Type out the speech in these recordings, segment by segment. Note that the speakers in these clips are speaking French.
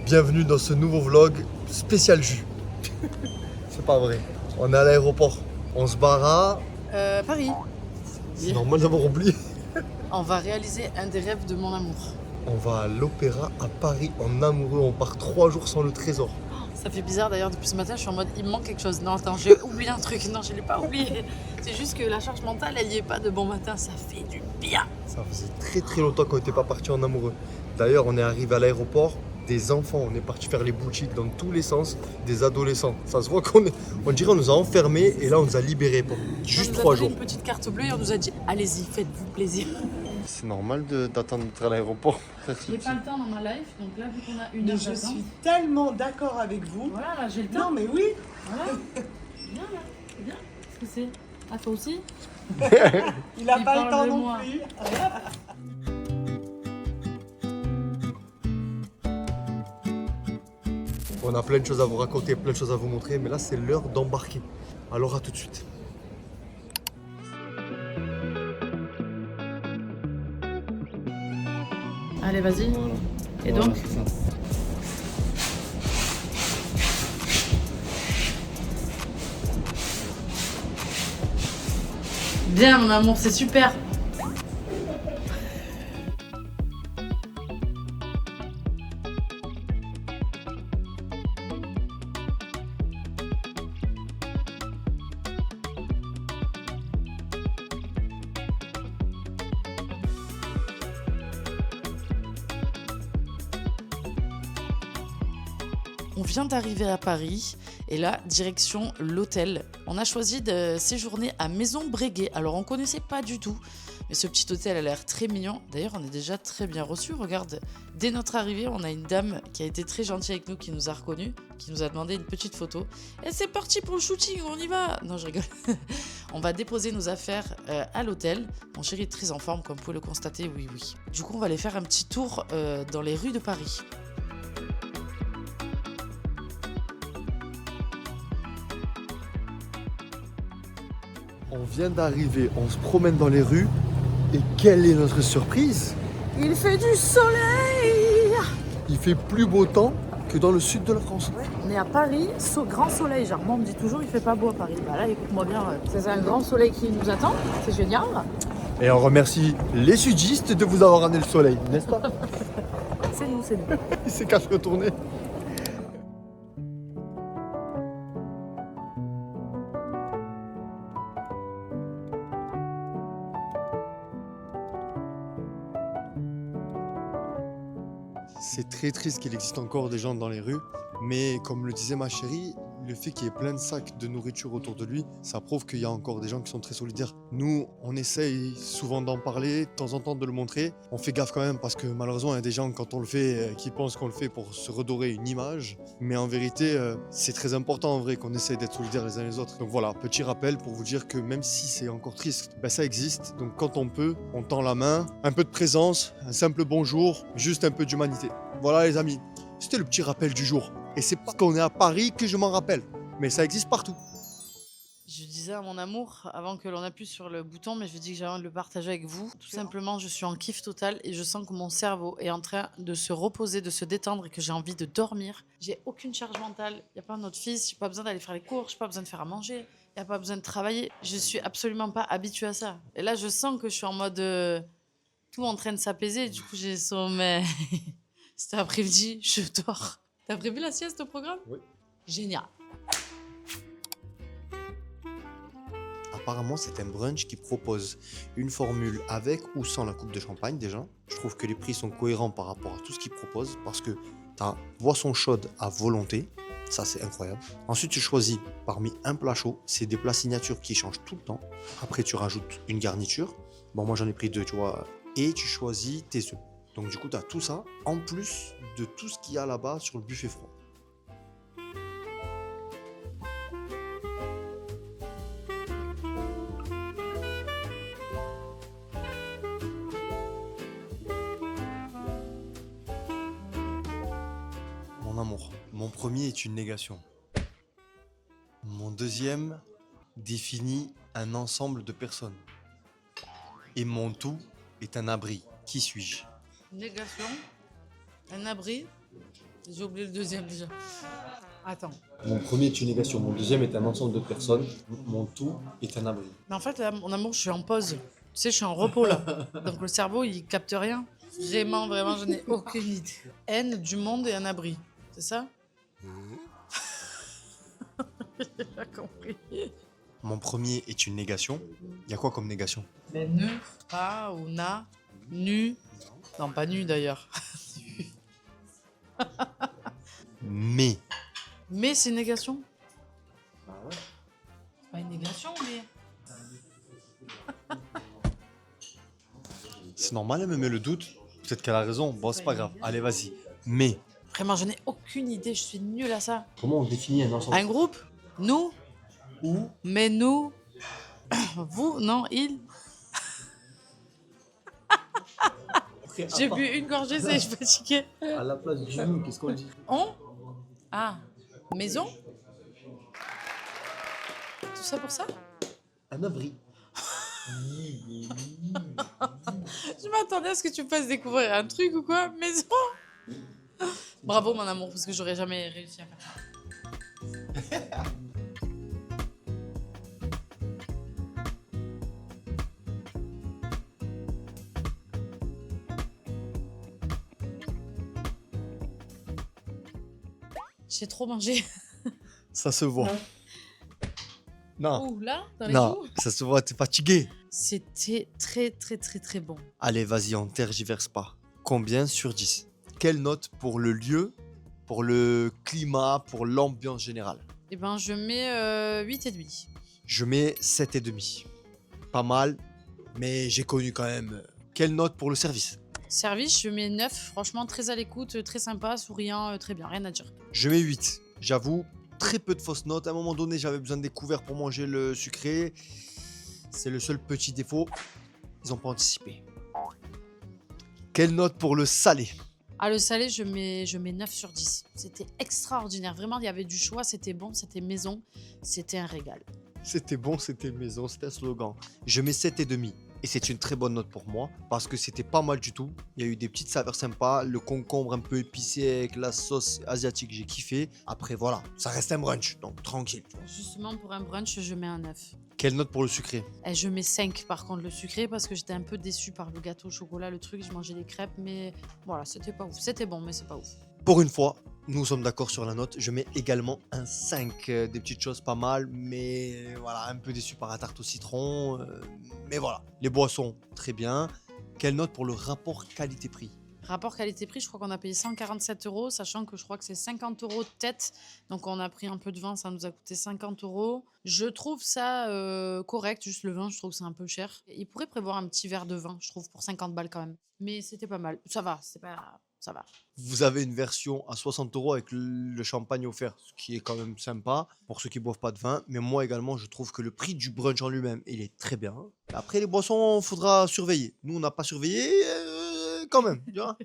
Bienvenue dans ce nouveau vlog spécial jus. C'est pas vrai. On est à l'aéroport. On se barre à... Paris. C'est normal d'avoir oublié. On va réaliser un des rêves de mon amour. On va à l'opéra à Paris en amoureux. On part 3 jours sans le trésor. Ça fait bizarre d'ailleurs, depuis ce matin, je suis en mode il me manque quelque chose. Non, attends, j'ai oublié un truc. Non, je l'ai pas oublié. C'est juste que la charge mentale, elle y est pas de bon matin. Ça fait du bien. Ça faisait très longtemps qu'on n'était pas parti en amoureux. D'ailleurs, on est arrivé à l'aéroport. Des enfants, on est parti faire les boutiques dans tous les sens, des adolescents. Ça se voit on dirait qu'on nous a enfermés et là on nous a libérés pour juste 3 On nous a jours. donné une petite carte bleue et on nous a dit allez-y, faites-vous plaisir. C'est normal d'attendre d'être à l'aéroport. J'ai pas le temps dans ma life, donc là vu qu'on a une heure Je d'attente. suis tellement d'accord avec vous. Voilà, là j'ai le temps. Non mais oui, Voilà. Bien là, c'est bien. Qu'est-ce que c'est? Ah, toi aussi? il a Il pas le parle temps de non moi. plus. On a plein de choses à vous raconter, plein de choses à vous montrer, mais là c'est l'heure d'embarquer. Alors à tout de suite. Allez, vas-y. Et donc? Bien mon amour, c'est super. On vient d'arriver à Paris et là, direction l'hôtel. On a choisi de séjourner à Maison Breguet. Alors, on ne connaissait pas du tout, mais ce petit hôtel a l'air très mignon. D'ailleurs, on est déjà très bien reçus. Regarde, dès notre arrivée, on a une dame qui a été très gentille avec nous, qui nous a reconnus, qui nous a demandé une petite photo. Et c'est parti pour le shooting, on y va! Non, je rigole. On va déposer nos affaires à l'hôtel. Mon chéri est très en forme, comme vous pouvez le constater, oui. Du coup, on va aller faire un petit tour dans les rues de Paris. On vient d'arriver, on se promène dans les rues et quelle est notre surprise? Il fait du soleil! Il fait plus beau temps que dans le sud de la France. On est à Paris, grand soleil. Genre, moi, on me dit toujours il fait pas beau à Paris. Bah là, écoute-moi bien, c'est un grand soleil qui nous attend. C'est génial. Et on remercie les sudistes de vous avoir ramené le soleil, n'est-ce pas? C'est nous. Il s'est qu'à se retourner. C'est très triste qu'il existe encore des gens dans les rues, mais comme le disait ma chérie, le fait qu'il y ait plein de sacs de nourriture autour de lui, ça prouve qu'il y a encore des gens qui sont très solidaires. Nous, on essaye souvent d'en parler, de temps en temps de le montrer. On fait gaffe quand même parce que malheureusement, il y a des gens, quand on le fait, qui pensent qu'on le fait pour se redorer une image. Mais en vérité, c'est très important en vrai qu'on essaye d'être solidaires les uns les autres. Donc voilà, petit rappel pour vous dire que même si c'est encore triste, ben ça existe. Donc quand on peut, on tend la main, un peu de présence, un simple bonjour, juste un peu d'humanité. Voilà les amis, c'était le petit rappel du jour. Et c'est parce qu'on est à Paris que je m'en rappelle. Mais ça existe partout. Je disais à mon amour, avant que l'on appuie sur le bouton, mais je dis que j'avais envie de le partager avec vous. Tout simplement, je suis en kiff total et je sens que mon cerveau est en train de se reposer, de se détendre et que j'ai envie de dormir. J'ai aucune charge mentale. Il n'y a pas notre fils, j'ai pas besoin d'aller faire les courses, j'ai pas besoin de faire à manger, il n'y a pas besoin de travailler. Je suis absolument pas habituée à ça. Et là, je sens que je suis en mode tout en train de s'apaiser. Du coup, j'ai sommeil. Cet après-midi, je dors. T'as prévu la sieste au programme? Oui. Génial. Apparemment, c'est un brunch qui propose une formule avec ou sans la coupe de champagne déjà. Je trouve que les prix sont cohérents par rapport à tout ce qu'ils proposent parce que tu as boisson chaude à volonté. Ça, c'est incroyable. Ensuite, tu choisis parmi un plat chaud. C'est des plats signatures qui changent tout le temps. Après, tu rajoutes une garniture. Bon, moi, j'en ai pris 2, tu vois. Et tu choisis tes œufs. Donc, du coup, tu as tout ça en plus de tout ce qu'il y a là-bas sur le buffet froid. Mon amour, mon premier est une négation. Mon deuxième définit un ensemble de personnes. Et mon tout est un abri. Qui suis-je? Négation, un abri, J'ai oublié le deuxième déjà. Attends. Mon premier est une négation, mon deuxième est un ensemble de personnes, mon tout est un abri. Mais en fait, là, mon amour, je suis en pause. Tu sais, je suis en repos là. Donc le cerveau, il capte rien. Vraiment, vraiment, je n'ai aucune idée. Haine du monde et un abri. C'est ça? J'ai pas compris. Mon premier est une négation. Il y a quoi comme négation? Mais ne, pas ou na, nu. Non, pas nu d'ailleurs. Mais. Mais c'est une négation? C'est pas une négation, mais. C'est normal, elle me met le doute. Peut-être qu'elle a raison. Bon, c'est pas grave. Allez, vas-y. Mais. Vraiment, je n'ai aucune idée, je suis nulle à ça. Comment on définit un ensemble? Un groupe? Nous? Ou Mais nous? Vous? Non, il? J'ai bu une gorgée, c'est je suis fatiguée. à la place du nous, qu'est-ce qu'on dit? On? Ah, maison? Tout ça pour ça? Un abri. Je m'attendais à ce que tu me fasses découvrir un truc ou quoi? Maison? Bravo mon amour, parce que j'aurais jamais réussi à faire ça. J'ai trop mangé. Ça se voit. Non. Ouh, là, dans les Non, joues. ça se voit, t'es fatigué. C'était très, très, très, très bon. Allez, vas-y, on tergiverse pas. Combien sur 10? Quelle note pour le lieu, pour le climat, pour l'ambiance générale? Eh ben, je mets 8,5. Je mets 7,5. Pas mal, mais j'ai connu quand même. Quelle note pour le service? Service, je mets 9. Franchement, très à l'écoute, très sympa, souriant, très bien, rien à dire. Je mets 8. J'avoue, très peu de fausses notes. À un moment donné, j'avais besoin des couverts pour manger le sucré. C'est le seul petit défaut. Ils n'ont pas anticipé. Quelle note pour le salé? Ah, le salé, je mets 9 sur 10. C'était extraordinaire. Vraiment, il y avait du choix, c'était bon, c'était maison, c'était un régal. C'était bon, c'était maison, c'était un slogan. Je mets 7,5. Et c'est une très bonne note pour moi parce que c'était pas mal du tout. Il y a eu des petites saveurs sympas. Le concombre un peu épicé avec la sauce asiatique, j'ai kiffé. Après, voilà, ça reste un brunch, donc tranquille. tu vois. Justement, pour un brunch, je mets un 9. Quelle note pour le sucré? Et je mets 5 par contre le sucré parce que j'étais un peu déçue par le gâteau au chocolat, le truc. Je mangeais des crêpes, mais voilà, c'était pas ouf. C'était bon, mais c'est pas ouf. Pour une fois, nous sommes d'accord sur la note. Je mets également un 5. Des petites choses pas mal, mais voilà, un peu déçu par la tarte au citron. Mais voilà, les boissons, très bien. Quelle note pour le rapport qualité-prix? Rapport qualité-prix, je crois qu'on a payé 147 €, sachant que je crois que c'est 50 € tête. Donc on a pris un peu de vin, ça nous a coûté 50 €. Je trouve ça correct, juste le vin, je trouve que c'est un peu cher. Il pourrait prévoir un petit verre de vin, je trouve, pour 50 balles quand même. Mais c'était pas mal. Ça va, c'est pas... Ça va. Vous avez une version à 60 € avec le champagne offert, ce qui est quand même sympa pour ceux qui boivent pas de vin. Mais moi également, je trouve que le prix du brunch en lui-même, il est très bien. Après, les boissons, faudra surveiller. Nous, on n'a pas surveillé quand même. Tu vois.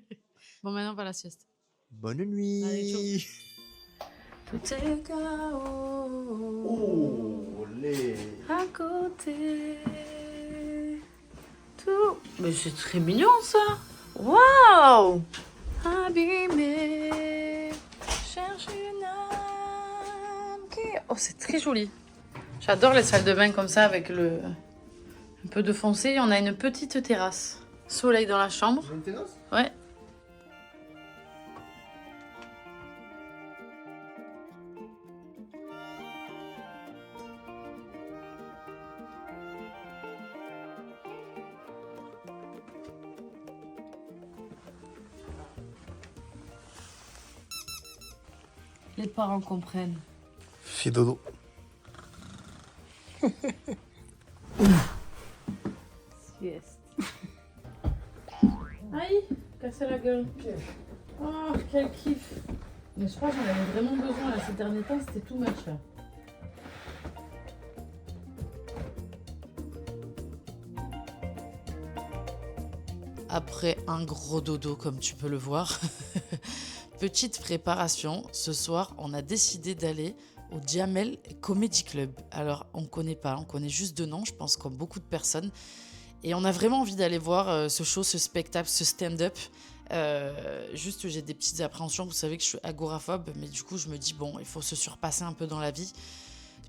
Bon, maintenant, on va à la sieste. Bonne nuit. Allez, Tout est Oh, les... à côté. Tout. Mais c'est très mignon ça. Waouh. Abîmé. Cherche une âme qui. Oh, c'est très joli. J'adore les salles de bain comme ça avec le un peu de foncé. On a une petite terrasse. Soleil dans la chambre. Une terrasse? Ouais. Les parents comprennent. Fais dodo. Sieste. Aïe, cassé la gueule. Oh, quel kiff. Mais je crois que j'en avais vraiment besoin là ces derniers temps, c'était tout match là. Après un gros dodo comme tu peux le voir, petite préparation, ce soir on a décidé d'aller au Jamel Comedy Club. Alors on connaît pas, on connaît juste de nom, je pense comme beaucoup de personnes. Et on a vraiment envie d'aller voir ce show, ce spectacle, ce stand-up. Juste, j'ai des petites appréhensions. Vous savez que je suis agoraphobe, mais du coup, je me dis, bon, il faut se surpasser un peu dans la vie.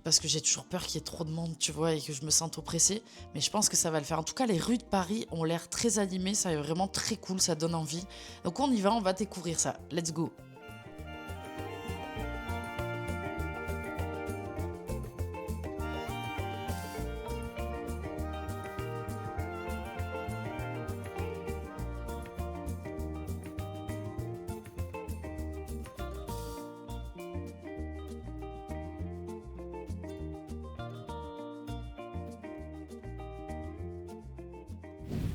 Parce que j'ai toujours peur qu'il y ait trop de monde, tu vois, et que je me sente oppressée. Mais je pense que ça va le faire. En tout cas, les rues de Paris ont l'air très animées. Ça est vraiment très cool, ça donne envie. Donc on y va, on va découvrir ça. Let's go.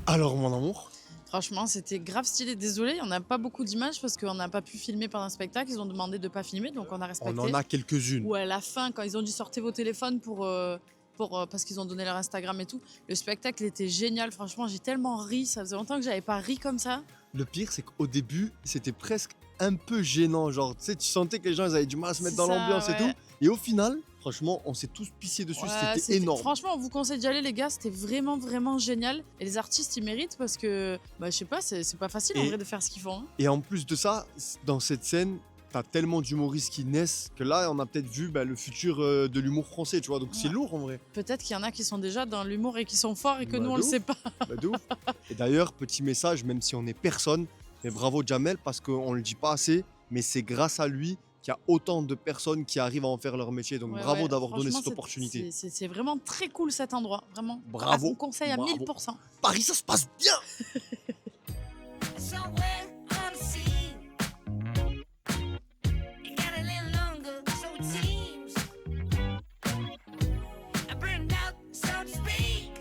Alors, mon amour, Franchement, c'était grave stylé. Désolé, on n'a pas beaucoup d'images parce qu'on n'a pas pu filmer pendant un spectacle. Ils ont demandé de ne pas filmer, donc on a respecté. on en a quelques-unes. Ou à la fin, quand ils ont dit sortez vos téléphones parce qu'ils ont donné leur Instagram et tout. Le spectacle était génial. Franchement, j'ai tellement ri. Ça faisait longtemps que j'avais pas ri comme ça. Le pire, c'est qu'au début, c'était presque un peu gênant. Genre, tu sais, tu sentais que les gens ils avaient du mal à se mettre dans C'est ça, l'ambiance et ouais. tout. Et au final, franchement, on s'est tous pissés dessus. Ouais, c'était énorme. Franchement, on vous conseille d'y aller, les gars. C'était vraiment, vraiment génial. Et les artistes, ils méritent parce que, bah, je sais pas, c'est pas facile en Et- vrai de faire ce qu'ils font. Hein. Et en plus de ça, dans cette scène, t'as tellement d'humoristes qui naissent que là, on a peut-être vu le futur de l'humour français, tu vois. Donc c'est Ouais. lourd en vrai. Peut-être qu'il y en a qui sont déjà dans l'humour et qui sont forts et que Bah, nous, on de le ouf. sait pas. Bah, de ouf. Et d'ailleurs, petit message, même si on n'est personne, mais bravo Jamel parce qu'on le dit pas assez, mais c'est grâce à lui qu'il y a autant de personnes qui arrivent à en faire leur métier. Donc Ouais, bravo ouais. d'avoir donné Franchement, cette opportunité. C'est vraiment très cool cet endroit, vraiment. Bravo. On vous conseille à Bravo. 1000%. Paris, ça se passe bien. Somewhere unseen. It got a little longer, so it seems. I burned out, so to speak.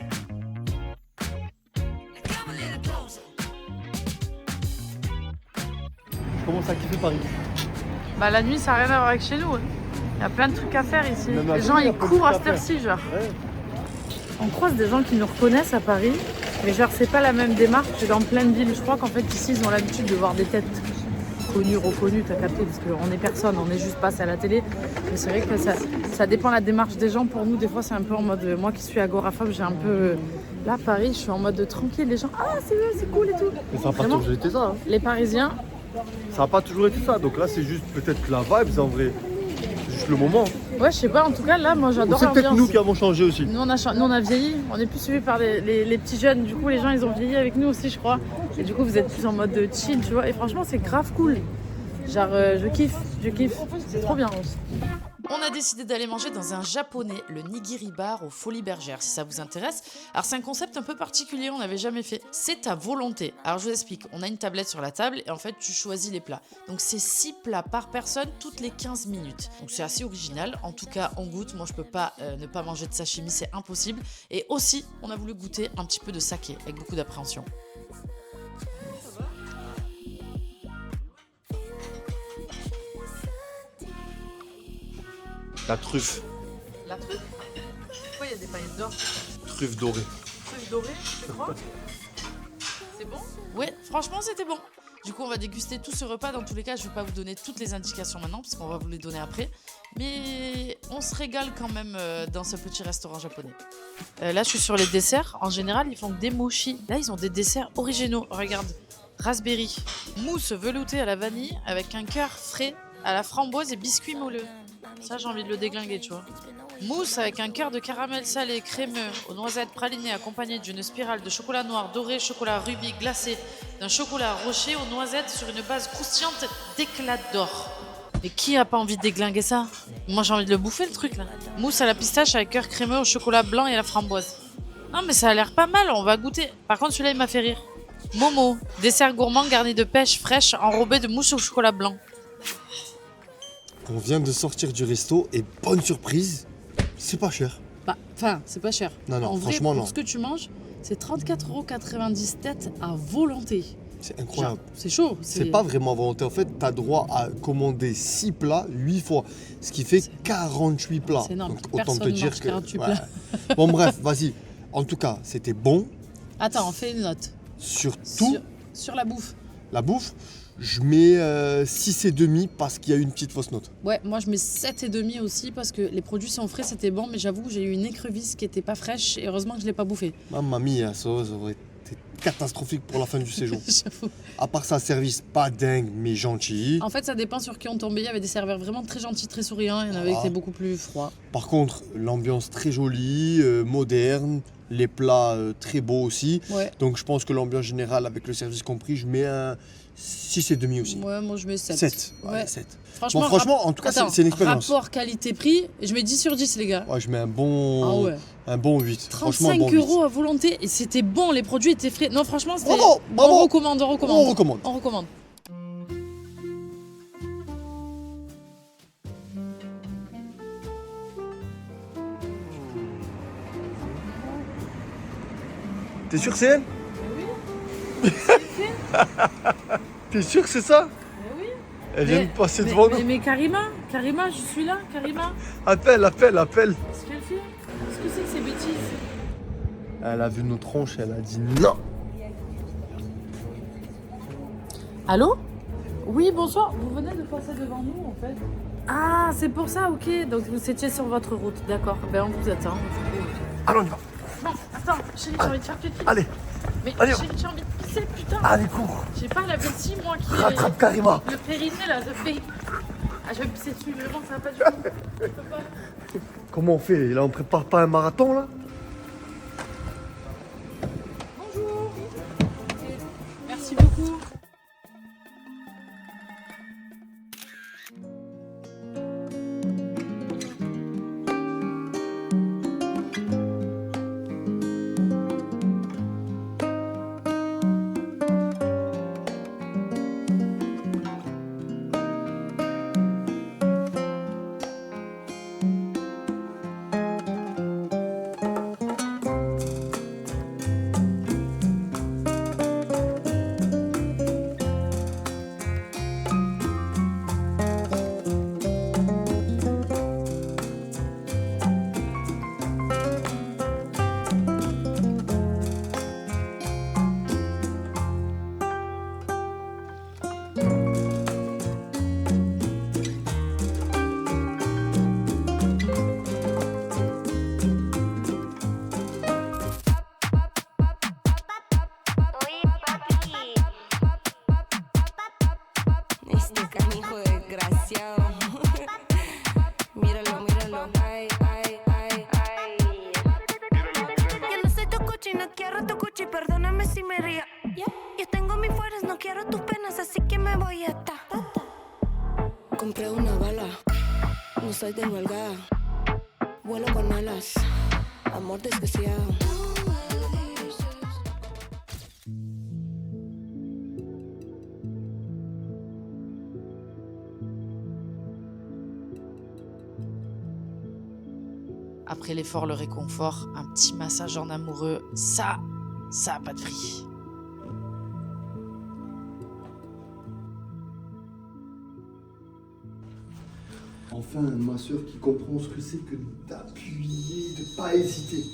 Now come a little closer. Je commence à kiffer Paris. Bah, la nuit, ça n'a rien à voir avec chez nous. Il y a plein de trucs à faire ici. Même la Les journée, gens, il y a ils plein de courent à trucs à cette heure-ci, genre. Ouais. On croise des gens qui nous reconnaissent à Paris, mais genre, c'est pas la même démarche que dans plein de villes. Je crois qu'en fait, ici, ils ont l'habitude de voir des têtes connues, reconnues, t'as capté, parce qu'on est personne, on est juste passé à la télé. Mais c'est vrai que ça dépend de la démarche des gens. Pour nous, des fois, c'est un peu en mode. Moi qui suis agoraphobe, j'ai un peu. Là, Paris, je suis en mode tranquille. Les gens, ah, c'est cool et tout. Mais ça n'a pas Vraiment. toujours été ça. Hein. Les Parisiens, Ça n'a pas toujours été ça. Donc là, c'est juste peut-être la vibe en vrai. C'est juste le moment. ouais, je sais pas, en tout cas, là, moi, Ou j'adore c'est peut-être l'ambiance. nous qui avons changé aussi. Nous, on a vieilli, on est plus suivis par les petits jeunes. Du coup, les gens, ils ont vieilli avec nous aussi, je crois. Et du coup, vous êtes plus en mode de chill, tu vois. Et franchement, c'est grave cool. Genre, je kiffe. C'est trop bien. On a décidé d'aller manger dans un japonais, le Nigiri Bar aux Folies Bergères, si ça vous intéresse. Alors, c'est un concept un peu particulier, on n'avait jamais fait. C'est à volonté. Alors, je vous explique. On a une tablette sur la table et en fait, tu choisis les plats. Donc, c'est 6 plats par personne toutes les 15 minutes. Donc, c'est assez original. En tout cas, on goûte. Moi, je peux pas ne pas manger de sashimi, c'est impossible. Et aussi, on a voulu goûter un petit peu de saké avec beaucoup d'appréhension. La truffe. La truffe? Pourquoi il y a des paillettes d'or? Truffe dorée. Truffe dorée, tu crois? C'est bon? Ouais, franchement, c'était bon. Du coup, on va déguster tout ce repas. Dans tous les cas, je ne vais pas vous donner toutes les indications maintenant, parce qu'on va vous les donner après. Mais on se régale quand même dans ce petit restaurant japonais. Là, je suis sur les desserts. En général, ils font des mochi. Là, ils ont des desserts originaux. Regarde, raspberry, mousse veloutée à la vanille avec un cœur frais à la framboise et biscuit moelleux. Ça, j'ai envie de le déglinguer, tu vois. Mousse avec un cœur de caramel salé crémeux aux noisettes pralinées accompagné d'une spirale de chocolat noir doré, chocolat rubis glacé, d'un chocolat rocher aux noisettes sur une base croustillante d'éclats d'or. Mais qui a pas envie de déglinguer ça? Moi, j'ai envie de le bouffer, le truc, là. Mousse à la pistache avec cœur crémeux au chocolat blanc et à la framboise. Non, mais ça a l'air pas mal, on va goûter. Par contre, celui-là, il m'a fait rire. Momo, dessert gourmand garni de pêche fraîche enrobé de mousse au chocolat blanc. On vient de sortir du resto et bonne surprise, c'est pas cher. Bah, enfin, c'est pas cher. Non, non, En vrai, franchement, pour non. ce que tu manges, c'est 34,90 € tête à volonté. C'est incroyable. Genre, c'est chaud. C'est pas vraiment à volonté. En fait, tu as droit à commander 6 plats 8 fois, ce qui fait 48 plats. c'est énorme. Donc, autant te Personne dire mange que. 48 plats. Bon, bref, vas-y. En tout cas, c'était bon. Attends, on fait une note. Surtout, Sur la bouffe. la bouffe, je mets 6,5 parce qu'il y a eu une petite fausse note. Ouais, moi je mets 7,5 aussi parce que les produits sont frais, c'était bon, mais j'avoue que j'ai eu une écrevisse qui était pas fraîche et heureusement que je l'ai pas bouffée. Mamma mia, ça aurait été catastrophique pour la fin du séjour. J'avoue. À part ça, service pas dingue, mais gentil. En fait, ça dépend sur qui on tombait. Il y avait des serveurs vraiment très gentils, très souriants. Il y en avait qui étaient beaucoup plus froids. Par contre, l'ambiance très jolie, moderne, les plats très beaux aussi. Ouais. Donc je pense que l'ambiance générale, avec le service compris, je mets un 6,5 aussi. Ouais, moi je mets 7. 7. Ouais. Ouais, 7. Franchement, Bon, franchement, en tout cas, Attends, c'est une expérience. Rapport qualité-prix, je mets 10 sur 10, les gars. Ouais, je mets Ah ouais. un bon 8. 35 Franchement, un bon 8. € à volonté et c'était bon, les produits étaient frais. Non, franchement, c'était. Bravo, bravo. On recommande, on recommande. On recommande. On recommande. T'es sûr que c'est elle? Oui. T'es sûr que c'est ça? Oui. Elle vient de passer devant nous. Mais Karima, je suis là, Karima. Appelle. Qu'est-ce qu'elle fait? Qu'est-ce que c'est que ces bêtises? Elle a vu nos tronches, elle a dit non. Allô? Oui, bonsoir. Vous venez de passer devant nous, en fait. Ah, c'est pour ça, ok. Donc vous étiez sur votre route, d'accord. Ben on vous attend. Allons, on y va. Non, attends, chérie, j'ai envie de faire pipi. Allez, Mais allez. chérie, j'ai envie de pisser, putain. allez, cours. J'ai pas l'appétit, moi, qui Rattrape Karima. Le périnée, là, ça fait... Ah, je vais me pisser dessus, vraiment, ça va pas du tout. Je peux pas. Comment on fait? Là, on prépare pas un marathon, là? Bonjour. Merci beaucoup. Este canijo desgraciado. Míralo, míralo. Ay, ay, ay, ay. Yo no soy tu cuchi, no quiero tu cuchi, perdóname si me río. Yo tengo mis fuerzas, no quiero tus penas, así que me voy a estar. Compré una bala. No soy de huelga. Vuelo con alas. Amor desgraciado. Après l'effort, le réconfort, un petit massage en amoureux, ça a pas de prix. Enfin, un masseur qui comprend ce que c'est que d'appuyer, de pas hésiter.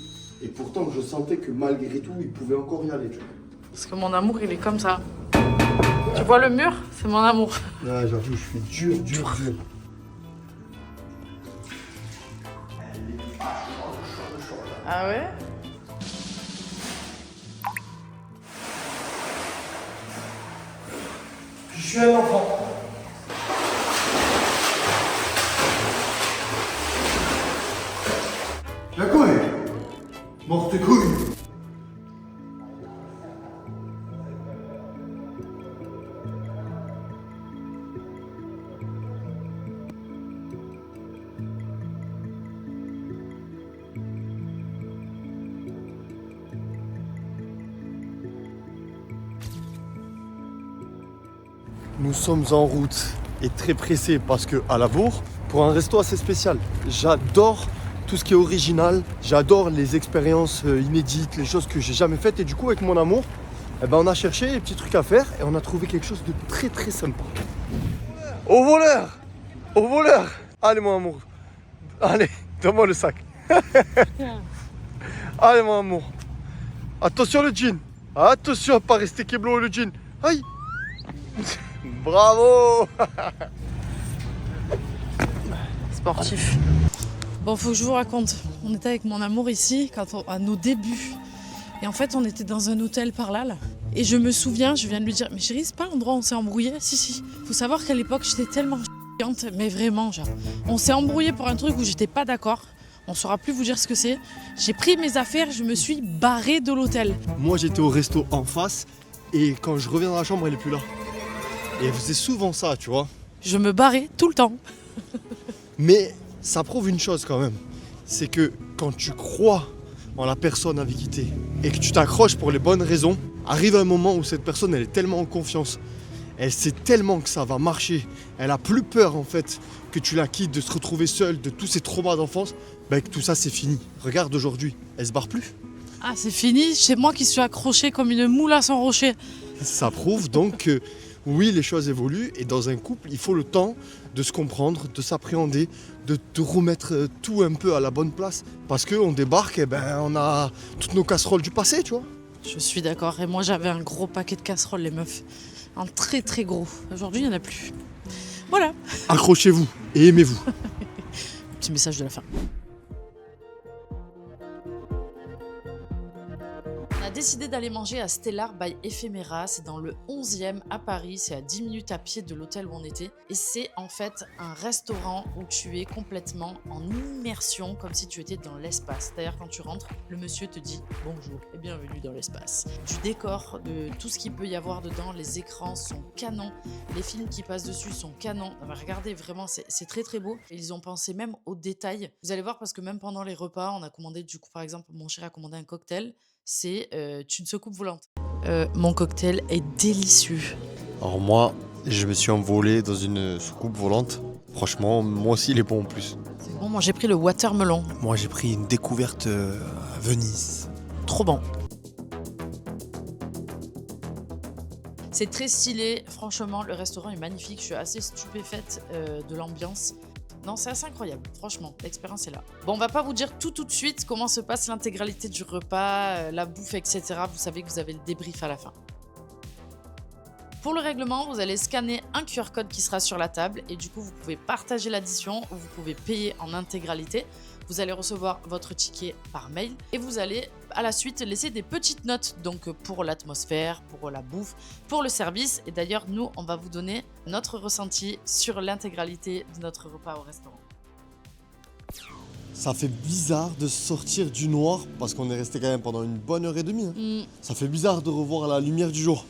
Et pourtant, je sentais que malgré tout, il pouvait encore y aller, tu vois. Parce que mon amour, il est comme ça. Tu vois le mur? C'est mon amour. Ah, j'avoue, je suis dur. Ah ouais? Je suis un enfant. La couille. Morte couille. Nous sommes en route et très pressés parce que à Lavour, pour un resto assez spécial. J'adore tout ce qui est original, j'adore les expériences inédites, les choses que j'ai jamais faites et du coup avec mon amour, eh ben, on a cherché des petits trucs à faire et on a trouvé quelque chose de très très sympa. Au voleur! Au voleur! Allez mon amour, allez, donne-moi le sac. Allez mon amour. Attention le jean. Attention à pas rester keblo le jean. Aïe. Bravo. Sportif. Bon, faut que je vous raconte. On était avec mon amour ici à nos débuts. Et en fait, on était dans un hôtel par là. Et je me souviens, je viens de lui dire, mais chérie, c'est pas l'endroit où on s'est embrouillé? Si. Faut savoir qu'à l'époque, j'étais tellement chiante, mais vraiment, genre. On s'est embrouillé pour un truc où j'étais pas d'accord. On saura plus vous dire ce que c'est. J'ai pris mes affaires, je me suis barrée de l'hôtel. Moi, j'étais au resto en face et quand je reviens dans la chambre, elle est plus là. Et elle faisait souvent ça, tu vois. Je me barrais tout le temps. Mais ça prouve une chose quand même. C'est que quand tu crois en la personne avec qui t'es et que tu t'accroches pour les bonnes raisons, arrive un moment où cette personne, elle est tellement en confiance. Elle sait tellement que ça va marcher. Elle a plus peur en fait que tu la quittes, de se retrouver seule, de tous ces traumas d'enfance. Que tout ça c'est fini. Regarde aujourd'hui, elle se barre plus. Ah, c'est fini, c'est moi qui suis accrochée comme une moule à son rocher. Ça prouve donc que oui, les choses évoluent et dans un couple, il faut le temps de se comprendre, de s'appréhender, de remettre tout un peu à la bonne place. Parce qu'on débarque, et on a toutes nos casseroles du passé, tu vois. Je suis d'accord, et moi j'avais un gros paquet de casseroles, les meufs. Un très très gros. Aujourd'hui, il n'y en a plus. Voilà. Accrochez-vous et aimez-vous. Petit message de la fin. On a décidé d'aller manger à Stellar by Ephemera, c'est dans le 11e à Paris, c'est à 10 minutes à pied de l'hôtel où on était. Et c'est en fait un restaurant où tu es complètement en immersion, comme si tu étais dans l'espace. D'ailleurs, quand tu rentres, le monsieur te dit bonjour et bienvenue dans l'espace. Du décor, de tout ce qu'il peut y avoir dedans, les écrans sont canons, les films qui passent dessus sont canons. Regardez, vraiment, c'est très très beau. Et ils ont pensé même aux détails. Vous allez voir parce que même pendant les repas, on a commandé, du coup, par exemple, mon chéri a commandé un cocktail. C'est une soucoupe volante. Mon cocktail est délicieux. Alors moi, je me suis envolé dans une soucoupe volante. Franchement, moi aussi, il est bon en plus. C'est bon, moi j'ai pris le watermelon. Moi, j'ai pris une découverte à Venise. Trop bon. C'est très stylé. Franchement, le restaurant est magnifique. Je suis assez stupéfaite de l'ambiance. Non, c'est assez incroyable, franchement, l'expérience est là. Bon, on va pas vous dire tout de suite comment se passe l'intégralité du repas, la bouffe, etc. Vous savez que vous avez le débrief à la fin. Pour le règlement, vous allez scanner un QR code qui sera sur la table et du coup, vous pouvez partager l'addition ou vous pouvez payer en intégralité. Vous allez recevoir votre ticket par mail et vous allez à la suite laisser des petites notes donc pour l'atmosphère, pour la bouffe, pour le service. Et d'ailleurs, nous, on va vous donner notre ressenti sur l'intégralité de notre repas au restaurant. Ça fait bizarre de sortir du noir parce qu'on est resté quand même pendant une bonne heure et demie. Hein. Ça fait bizarre de revoir la lumière du jour.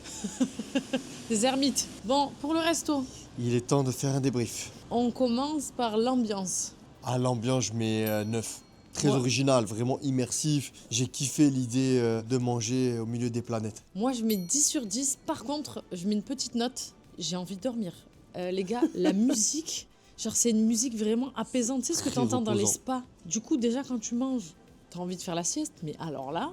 Des ermites. Bon, pour le resto, Il est temps de faire un débrief. on commence par l'ambiance. À l'ambiance, je mets 9. Très Ouais. original, vraiment immersif. J'ai kiffé l'idée de manger au milieu des planètes. Moi, je mets 10 sur 10. Par contre, je mets une petite note. J'ai envie de dormir. Les gars, la musique, genre, c'est une musique vraiment apaisante. Tu sais ce que tu Très entends dans les reposant. spas? Du coup, déjà, quand tu manges, tu as envie de faire la sieste. Mais alors là...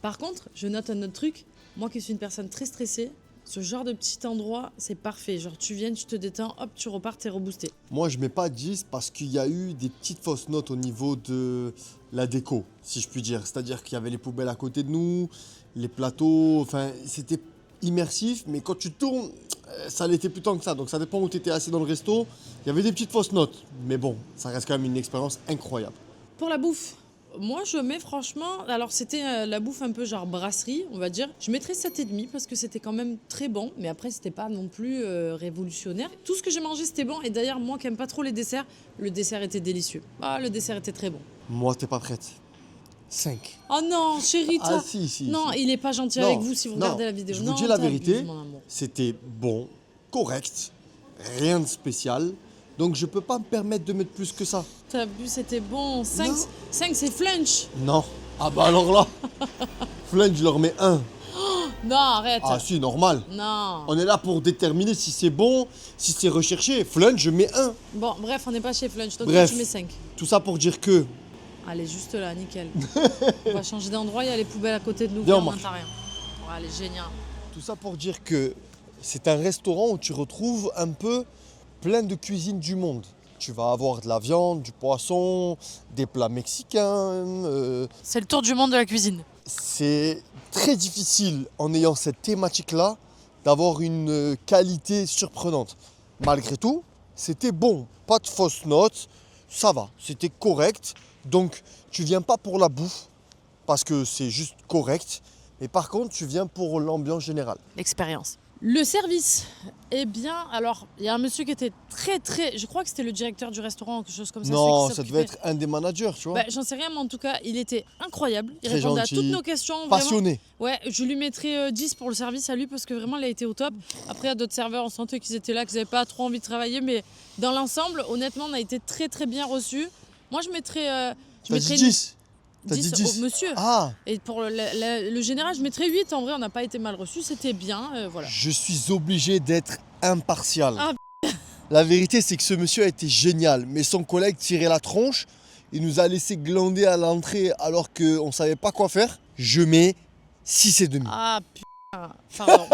Par contre, je note un autre truc. Moi qui suis une personne très stressée, ce genre de petit endroit, c'est parfait. Genre, tu viens, tu te détends, hop, tu repars, t'es reboosté. Moi, je mets pas 10 parce qu'il y a eu des petites fausses notes au niveau de la déco, si je puis dire. C'est-à-dire qu'il y avait les poubelles à côté de nous, les plateaux, enfin, c'était immersif, mais quand tu tournes, ça l'était plus tant que ça. Donc ça dépend où tu étais assis dans le resto. Il y avait des petites fausses notes, mais bon, ça reste quand même une expérience incroyable. Pour la bouffe, moi je mets franchement, alors c'était la bouffe un peu genre brasserie, on va dire. Je mettrais 7,5 parce que c'était quand même très bon, mais après c'était pas non plus révolutionnaire. Tout ce que j'ai mangé c'était bon, et d'ailleurs moi qui aime pas trop les desserts, le dessert était délicieux. Ah, le dessert était très bon. Moi, t'es pas prête. 5. Oh non, chérie, toi. Ah si. Non, il est pas gentil Non, avec vous si vous non, regardez la vidéo. je vous Non, dis la t'abuses, vérité. mon amour. C'était bon, correct, rien de spécial. Donc je peux pas me permettre de mettre plus que ça. T'abuses, c'était bon. 5 Non. c'est flunch. Non. Ah bah alors là, Flunch, je leur mets 1. Non, arrête. Ah si, normal. Non. On est là pour déterminer si c'est bon, si c'est recherché. Flunch, je mets 1. Bon, bref, on n'est pas chez Flunch, donc Bref. tu mets 5. Tout ça pour dire que Allez, juste là, nickel. On va changer d'endroit, il y a les poubelles à côté de nous. Viens, on Viens, marche. t'as rien. Ouais, elle est géniale. Tout ça pour dire que c'est un restaurant où tu retrouves un peu plein de cuisines du monde. Tu vas avoir de la viande, du poisson, des plats mexicains. C'est le tour du monde de la cuisine. C'est très difficile en ayant cette thématique-là d'avoir une qualité surprenante. Malgré tout, c'était bon. Pas de fausses notes, ça va, c'était correct. Donc tu viens pas pour la bouffe. parce que c'est juste correct. Mais par contre, tu viens pour l'ambiance générale. L'expérience. Le service, eh bien, alors, il y a un monsieur qui était très, je crois que c'était le directeur du restaurant ou quelque chose comme ça. Non, c'est qui ça devait s'occupait. être un des managers, tu vois. Bah, j'en sais rien, mais en tout cas, il était incroyable. Il Très répondait gentil, à toutes nos questions. Vraiment. passionné. Ouais, je lui mettrais 10 pour le service à lui parce que vraiment, il a été au top. Après, il y a d'autres serveurs, on sentait qu'ils étaient là, qu'ils n'avaient pas trop envie de travailler. Mais dans l'ensemble, honnêtement, on a été très bien reçus. Moi, je mettrais... T'as dit 10. T'as 10 dit 10. au monsieur. Ah, Et pour le général, je mettrais 8. En vrai, on n'a pas été mal reçus. C'était bien. Voilà. je suis obligé d'être impartial. Ah, La vérité, c'est que ce monsieur a été génial, mais son collègue tirait la tronche. Il nous a laissé glander à l'entrée alors qu'on ne savait pas quoi faire. Je mets 6,5. Ah, putain. Pardon.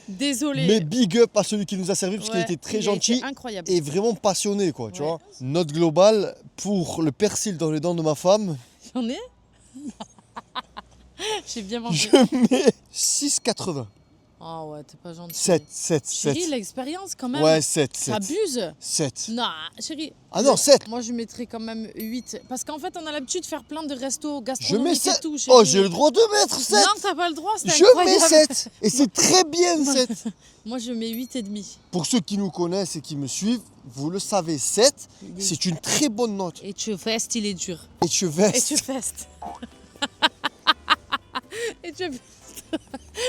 Désolé. Mais big up à celui qui nous a servi parce qu'il Ouais, était très il a été gentil incroyable. et vraiment passionné, quoi, tu Ouais. vois. Note globale, pour le persil dans les dents de ma femme, J'en ai J'ai bien mangé. je mets 6,80. Ah ouais, t'es pas gentil. 7. Chérie, l'expérience quand même. Ouais, 7. T'abuses. 7. Non, chérie. Ah non, 7. Moi, je mettrais quand même 8. Parce qu'en fait, on a l'habitude de faire plein de restos Je mets gastronomiques 7. et tout. Chérie. Oh, j'ai le droit de mettre 7. Non, t'as pas le droit, c'est Je incroyable. mets 7. Et c'est très bien 7. Moi, je mets 8,5. Pour ceux qui nous connaissent et qui me suivent, vous le savez, 7, c'est une très bonne note. Et tu festes, il est dur. Et tu Et vestes. tu festes. Et tu festes.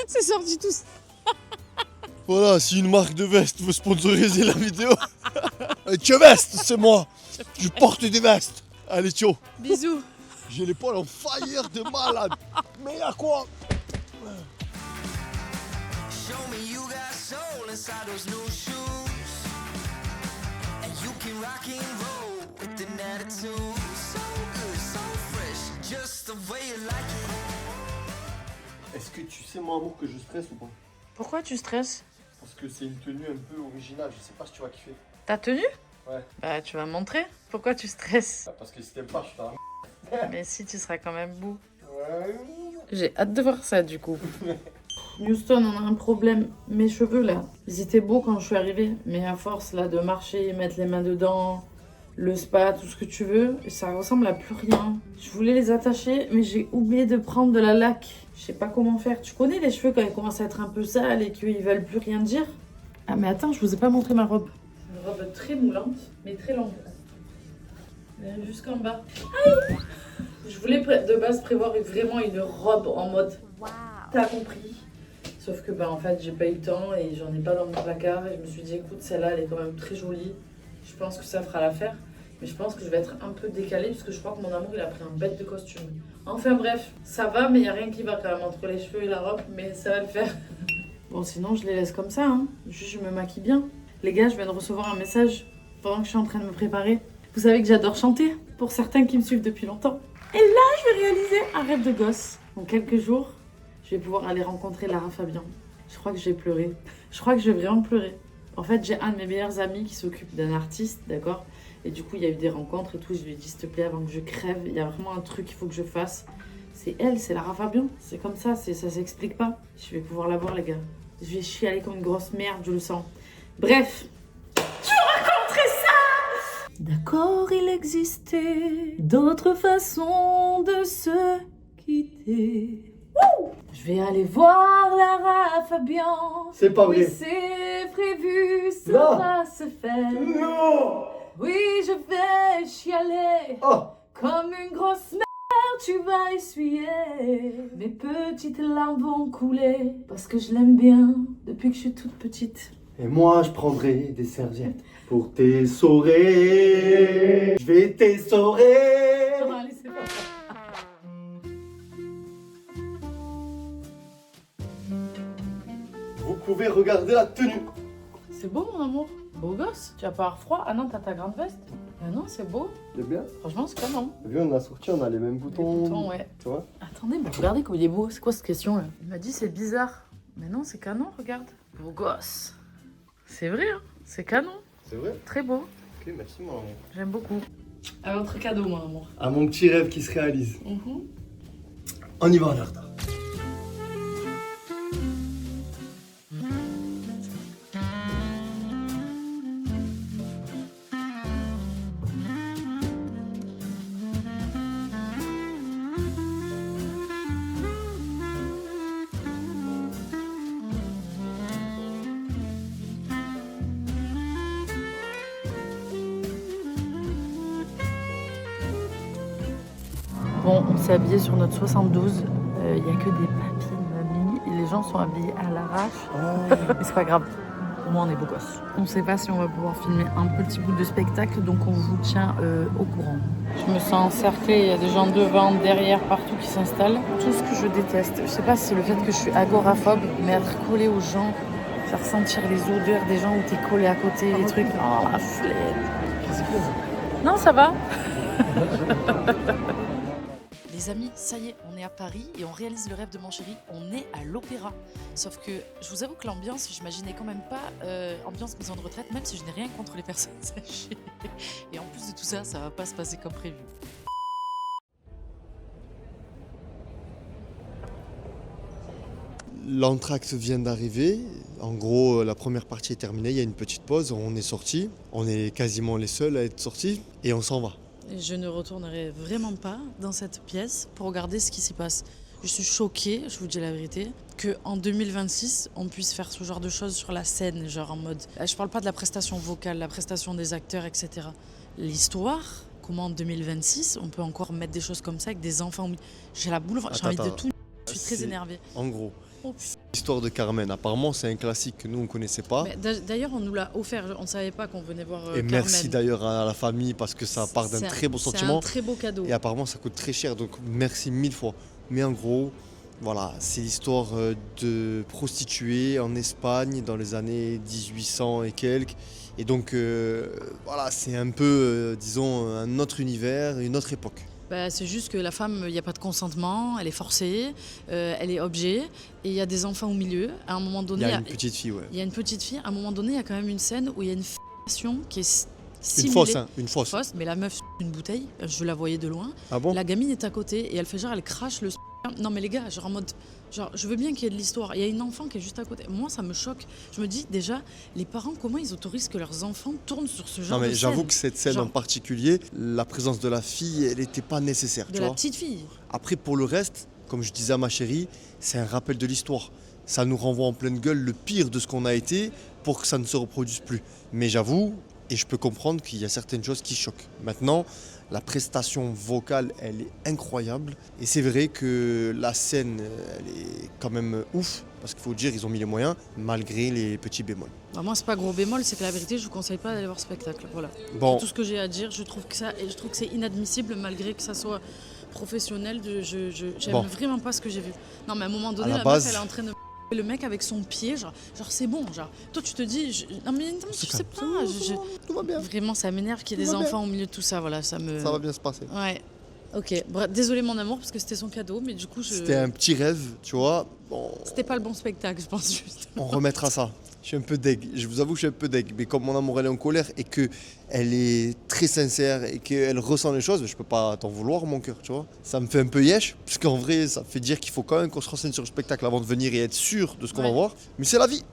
C'est sorti tout ça. Voilà, si une marque de veste veut sponsoriser la vidéo, tu vestes, c'est moi. Je porte des vestes. Allez, ciao. Bisous. J'ai les poils en fire de malade. Mais y'a quoi? Show me you got soul inside those new shoes. And you can rock and roll with an attitude. So good, so fresh, just the way you like it. Est-ce que tu sais, mon amour, que je stresse ou pas? Pourquoi tu stresses? Parce que c'est une tenue un peu originale, je sais pas si tu vas kiffer. Ta tenue? Ouais. Bah, tu vas me montrer. Pourquoi tu stresses? Parce que si t'aimes pas, je t'en... Mais si, tu seras quand même beau. Ouais. J'ai hâte de voir ça, du coup. Houston, on a un problème. Mes cheveux, là, ils étaient beaux quand je suis arrivée. Mais à force, là, de marcher, mettre les mains dedans, le spa, tout ce que tu veux, ça ressemble à plus rien. Je voulais les attacher, mais j'ai oublié de prendre de la laque. Je sais pas comment faire. Tu connais les cheveux quand ils commencent à être un peu sales et qu'ils veulent plus rien dire? Ah, mais attends, je vous ai pas montré ma robe. Une robe très moulante, mais très longue. Jusqu'en bas. Aïe. Je voulais de base prévoir vraiment une robe en mode. T'as compris. Sauf que en fait j'ai pas eu le temps et j'en ai pas dans mon placard et je me suis dit écoute celle-là elle est quand même très jolie. Je pense que ça fera l'affaire. Mais je pense que je vais être un peu décalée parce que je crois que mon amour il a pris un bête de costume. Enfin bref, ça va mais il y a rien qui va quand même entre les cheveux et la robe mais ça va le faire. Bon sinon je les laisse comme ça hein. Juste je me maquille bien. Les gars je viens de recevoir un message pendant que je suis en train de me préparer. Vous savez que j'adore chanter pour certains qui me suivent depuis longtemps. Et là je vais réaliser un rêve de gosse. Dans quelques jours je vais pouvoir aller rencontrer Lara Fabian. Je crois que je vais pleurer. Je crois que je vais vraiment pleurer. En fait, j'ai un de mes meilleurs amis qui s'occupe d'un artiste, d'accord? Et du coup, il y a eu des rencontres et tout. Je lui ai dit, s'il te plaît, avant que je crève, il y a vraiment un truc qu'il faut que je fasse. C'est elle, c'est Lara Fabian. C'est comme ça, ça s'explique pas. Je vais pouvoir la voir, les gars. Je vais chialer comme une grosse merde, je le sens. Bref, je vais rencontrer ça! D'accord, il existait d'autres façons de se quitter. Je vais aller voir Lara Fabian. C'est pas vrai. Oui, c'est prévu, ça Non. va se faire. Non. Oui, je vais chialer. Oh. Comme une grosse merde, tu vas essuyer. Mes petites larmes vont couler. Parce que je l'aime bien depuis que je suis toute petite. Et moi, je prendrai des serviettes pour t'essorer. Je vais t'essorer. Allez, c'est pas ça. Vous pouvez regarder la tenue. C'est beau, mon amour. Beau gosse. Tu vas pas avoir froid? Ah non, t'as ta grande veste? Ah non, c'est beau. C'est bien. Franchement, c'est canon. T'as vu, on a sorti, on a les mêmes Les boutons. boutons, ouais. Tu vois? Attendez, mais regardez comme il est beau. C'est quoi cette question là? Il m'a dit c'est bizarre. Mais non, c'est canon, regarde. Beau gosse. C'est vrai, hein? C'est canon. C'est vrai? Très beau. Ok, merci, mon amour. J'aime beaucoup. À votre cadeau, mon amour. À mon petit rêve qui se réalise. On y va en retard. Bon, on s'est habillé sur notre 72. Il n'y a que des papis, mamies. Et les gens sont habillés à l'arrache. Mais c'est pas grave. Au moins, on est beaux gosses. On ne sait pas si on va pouvoir filmer un petit bout de spectacle, donc on vous tient au courant. Je me sens encerclée, il y a des gens devant, derrière, partout qui s'installent. Tout ce que je déteste, je sais pas si c'est le fait que je suis agoraphobe, mais être collée aux gens, faire sentir les odeurs des gens où t'es collé à côté, les trucs. Oh, la flemme. Non, ça va. Les amis, ça y est, on est à Paris et on réalise le rêve de mon chéri. On est à l'Opéra. Sauf que je vous avoue que l'ambiance, j'imaginais quand même pas ambiance maison de retraite, même si je n'ai rien contre les personnes âgées. Et en plus de tout ça, ça va pas se passer comme prévu. L'entracte vient d'arriver. En gros, la première partie est terminée. Il y a une petite pause. On est sortis. On est quasiment les seuls à être sortis et on s'en va. Je ne retournerai vraiment pas dans cette pièce pour regarder ce qui s'y passe. Je suis choquée, je vous dis la vérité, qu'en 2026, on puisse faire ce genre de choses sur la scène, genre en mode... Je parle pas de la prestation vocale, la prestation des acteurs, etc. L'histoire, comment en 2026, on peut encore mettre des choses comme ça avec des enfants. J'ai la boule, j'ai envie de tout... Je suis très énervée. En gros, Oh. l'histoire de Carmen, apparemment c'est un classique que nous on connaissait pas. Mais d'ailleurs, on nous l'a offert, on ne savait pas qu'on venait voir Et Carmen. merci d'ailleurs à la famille parce que ça part d'un très beau sentiment. C'est un très beau cadeau. Et apparemment ça coûte très cher, donc merci 1000 fois. Mais en gros, voilà, c'est l'histoire de prostituées en Espagne dans les années 1800 et quelques. Et donc voilà, c'est un peu, disons, un autre univers, une autre époque. Bah, c'est juste que la femme, il n'y a pas de consentement, elle est forcée, elle est objet, et il y a des enfants au milieu. À un moment donné, Il y a une petite fille, ouais. Il y a une petite fille. À un moment donné, il y a quand même une scène où il y a une fellation qui est simulée. Une fausse, hein, une fausse. Mais la meuf, une bouteille, je la voyais de loin. Ah bon? La gamine est à côté et elle fait genre, elle crache le Non mais les gars, genre en mode... Genre, je veux bien qu'il y ait de l'histoire. Il y a une enfant qui est juste à côté. Moi, ça me choque. Je me dis, déjà, les parents, comment ils autorisent que leurs enfants tournent sur ce genre Non mais de j'avoue scène que cette scène Genre- en particulier, la présence de la fille, elle n'était pas nécessaire. De tu la vois. petite fille. Après, pour le reste, comme je disais à ma chérie, c'est un rappel de l'histoire. Ça nous renvoie en pleine gueule le pire de ce qu'on a été pour que ça ne se reproduise plus. Mais j'avoue, et je peux comprendre qu'il y a certaines choses qui choquent. Maintenant, la prestation vocale, elle est incroyable. Et c'est vrai que la scène, elle est quand même ouf. Parce qu'il faut dire, ils ont mis les moyens, malgré les petits bémols. Bah, moi, c'est pas gros bémol, c'est que la vérité, je vous conseille pas d'aller voir ce spectacle. Voilà. Bon, C'est tout ce que j'ai à dire. Je trouve que c'est inadmissible, malgré que ça soit professionnel. J'aime Bon. vraiment pas ce que j'ai vu. Non, mais à un moment donné, la la base- meuf, elle est en train de le mec avec son pied, genre c'est bon, genre. Toi, tu te dis, non mais non, je sais pas. tout va bien. Vraiment, ça m'énerve qu'il y ait Tout des va bien. enfants au milieu de tout ça. Voilà, ça me. Ça va bien se passer. Ouais. Ok. Bref, désolé mon amour parce que c'était son cadeau, mais du coup, C'était un petit rêve, tu vois. Bon, c'était pas le bon spectacle, je pense juste. on remettra ça. Je suis un peu deg. Je vous avoue que je suis un peu deg. Mais comme mon amour, elle est en colère et qu'elle est très sincère et qu'elle ressent les choses, je peux pas t'en vouloir, mon cœur, tu vois. Ça me fait un peu yesh, parce qu'en vrai, ça fait dire qu'il faut quand même qu'on se renseigne sur le spectacle avant de venir et être sûr de ce qu'on va Ouais. voir. Mais c'est la vie.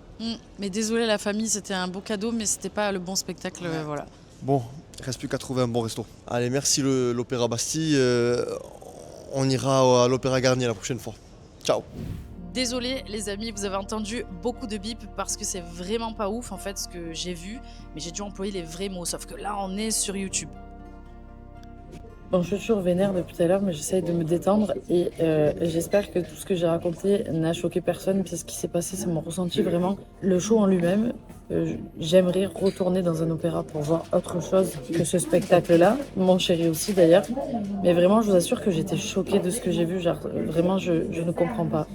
Mais désolé la famille, c'était un beau cadeau, mais c'était pas le bon spectacle, voilà. Bon, il reste plus qu'à trouver un bon resto. Allez, merci l'Opéra Bastille. On ira à l'Opéra Garnier la prochaine fois. Ciao. Désolée les amis, vous avez entendu beaucoup de bip parce que c'est vraiment pas ouf en fait ce que j'ai vu, mais j'ai dû employer les vrais mots, sauf que là on est sur YouTube. Bon, je suis toujours vénère depuis tout à l'heure, mais j'essaye de me détendre et j'espère que tout ce que j'ai raconté n'a choqué personne. Puis ce qui s'est passé, c'est mon ressenti vraiment. Le show en lui-même, j'aimerais retourner dans un opéra pour voir autre chose que ce spectacle-là. Mon chéri aussi d'ailleurs. Mais vraiment, je vous assure que j'étais choquée de ce que j'ai vu. Genre, vraiment, je ne comprends pas.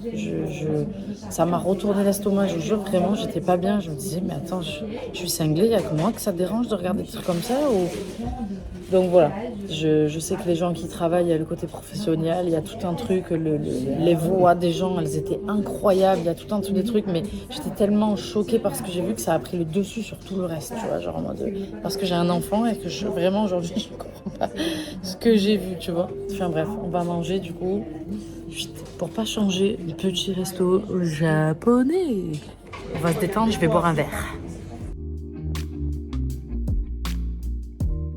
Ça m'a retourné l'estomac, je vous jure, vraiment, j'étais pas bien. Je me disais, mais attends, je suis cinglée, il y a que moi que ça dérange de regarder des trucs comme ça ou... Donc voilà, je sais que les gens qui travaillent, il y a le côté professionnel, il y a tout un truc, les voix des gens, elles étaient incroyables, il y a tout un truc des trucs, mais j'étais tellement choquée parce que j'ai vu que ça a pris le dessus sur tout le reste, tu vois, genre en mode... Parce que j'ai un enfant et que vraiment aujourd'hui, je ne comprends pas ce que j'ai vu, tu vois. Enfin bref, on va manger du coup, pour pas changer, le petit resto japonais. On va se détendre, je vais boire un verre.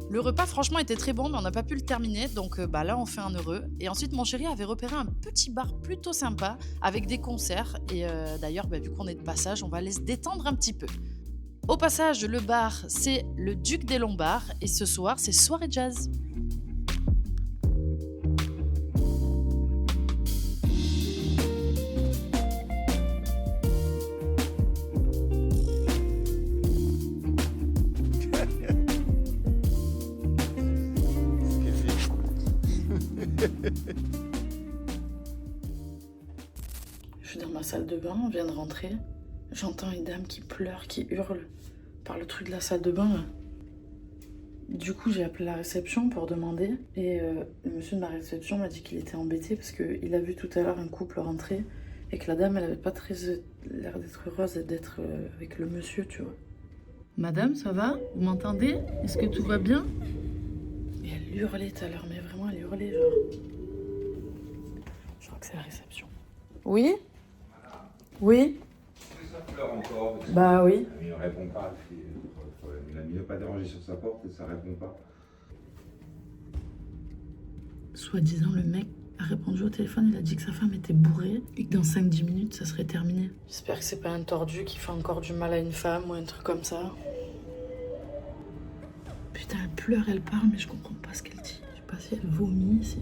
Le repas franchement était très bon mais on n'a pas pu le terminer donc là on fait un heureux. Et ensuite mon chéri avait repéré un petit bar plutôt sympa avec des concerts et d'ailleurs vu qu'on est de passage on va aller se détendre un petit peu. Au passage le bar c'est le Duc des Lombards et ce soir c'est soirée jazz. Je suis dans ma salle de bain, on vient de rentrer. J'entends une dame qui pleure, qui hurle par le truc de la salle de bain. Là. Du coup, j'ai appelé la réception pour demander. Et le monsieur de ma réception m'a dit qu'il était embêté parce qu'il a vu tout à l'heure un couple rentrer et que la dame, elle avait pas très l'air d'être heureuse d'être avec le monsieur, tu vois. Madame, ça va? Vous m'entendez? Est-ce que tout va bien? Et elle hurlait tout à l'heure, mais vraiment, elle hurlait, genre. Je crois que c'est la réception. Oui? Oui? Ça pleure encore. Bah oui. Il ne répond pas. Il a mis ne pas déranger sur sa porte et ça ne répond pas. Soi-disant, le mec a répondu au téléphone, il a dit que sa femme était bourrée et que dans 5-10 minutes, ça serait terminé. J'espère que c'est pas un tordu qui fait encore du mal à une femme ou un truc comme ça. Putain, elle pleure, elle parle, mais je comprends pas ce qu'elle dit. Je sais pas si elle vomit, si...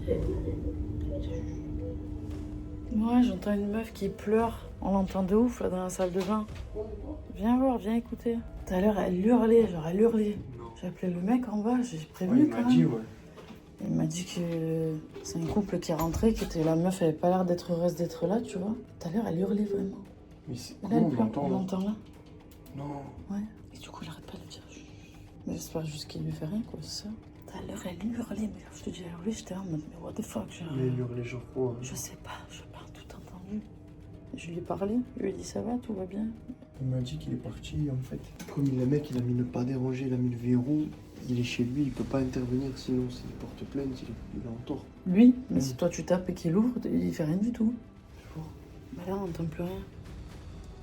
Ouais, j'entends une meuf qui pleure. On l'entend de ouf, là, dans la salle de bain. Viens voir, viens écouter. Tout à l'heure, elle hurlait, genre elle hurlait. J'ai appelé le mec en bas, j'ai prévenu quand même. Il m'a dit que c'est un couple qui est rentré, la meuf avait pas l'air d'être heureuse d'être là, tu vois. Tout à l'heure, elle hurlait vraiment. Mais c'est Et là, comment elle pleure, on l'entend là. Non. Ouais. Et du coup, il arrête pas de dire. Mais j'espère juste qu'il lui fait rien, quoi, c'est ça. Tout à l'heure, elle hurlait, mais je te dis, elle hurlait, j'étais là en mode, mais what the fuck, genre. Mais il hurlait genre quoi? Je sais pas, j'ai pas tout entendu. Je lui ai parlé, je lui ai dit ça va, tout va bien. Il m'a dit qu'il est parti en fait. Comme le mec, il a mis ne pas déranger, il a mis le verrou. Il est chez lui, il peut pas intervenir, sinon s'il porte plainte, il est en tort. Lui, mais si toi tu tapes et qu'il ouvre, il fait rien du tout. C'est fort. Bah là, on n'entend plus rien.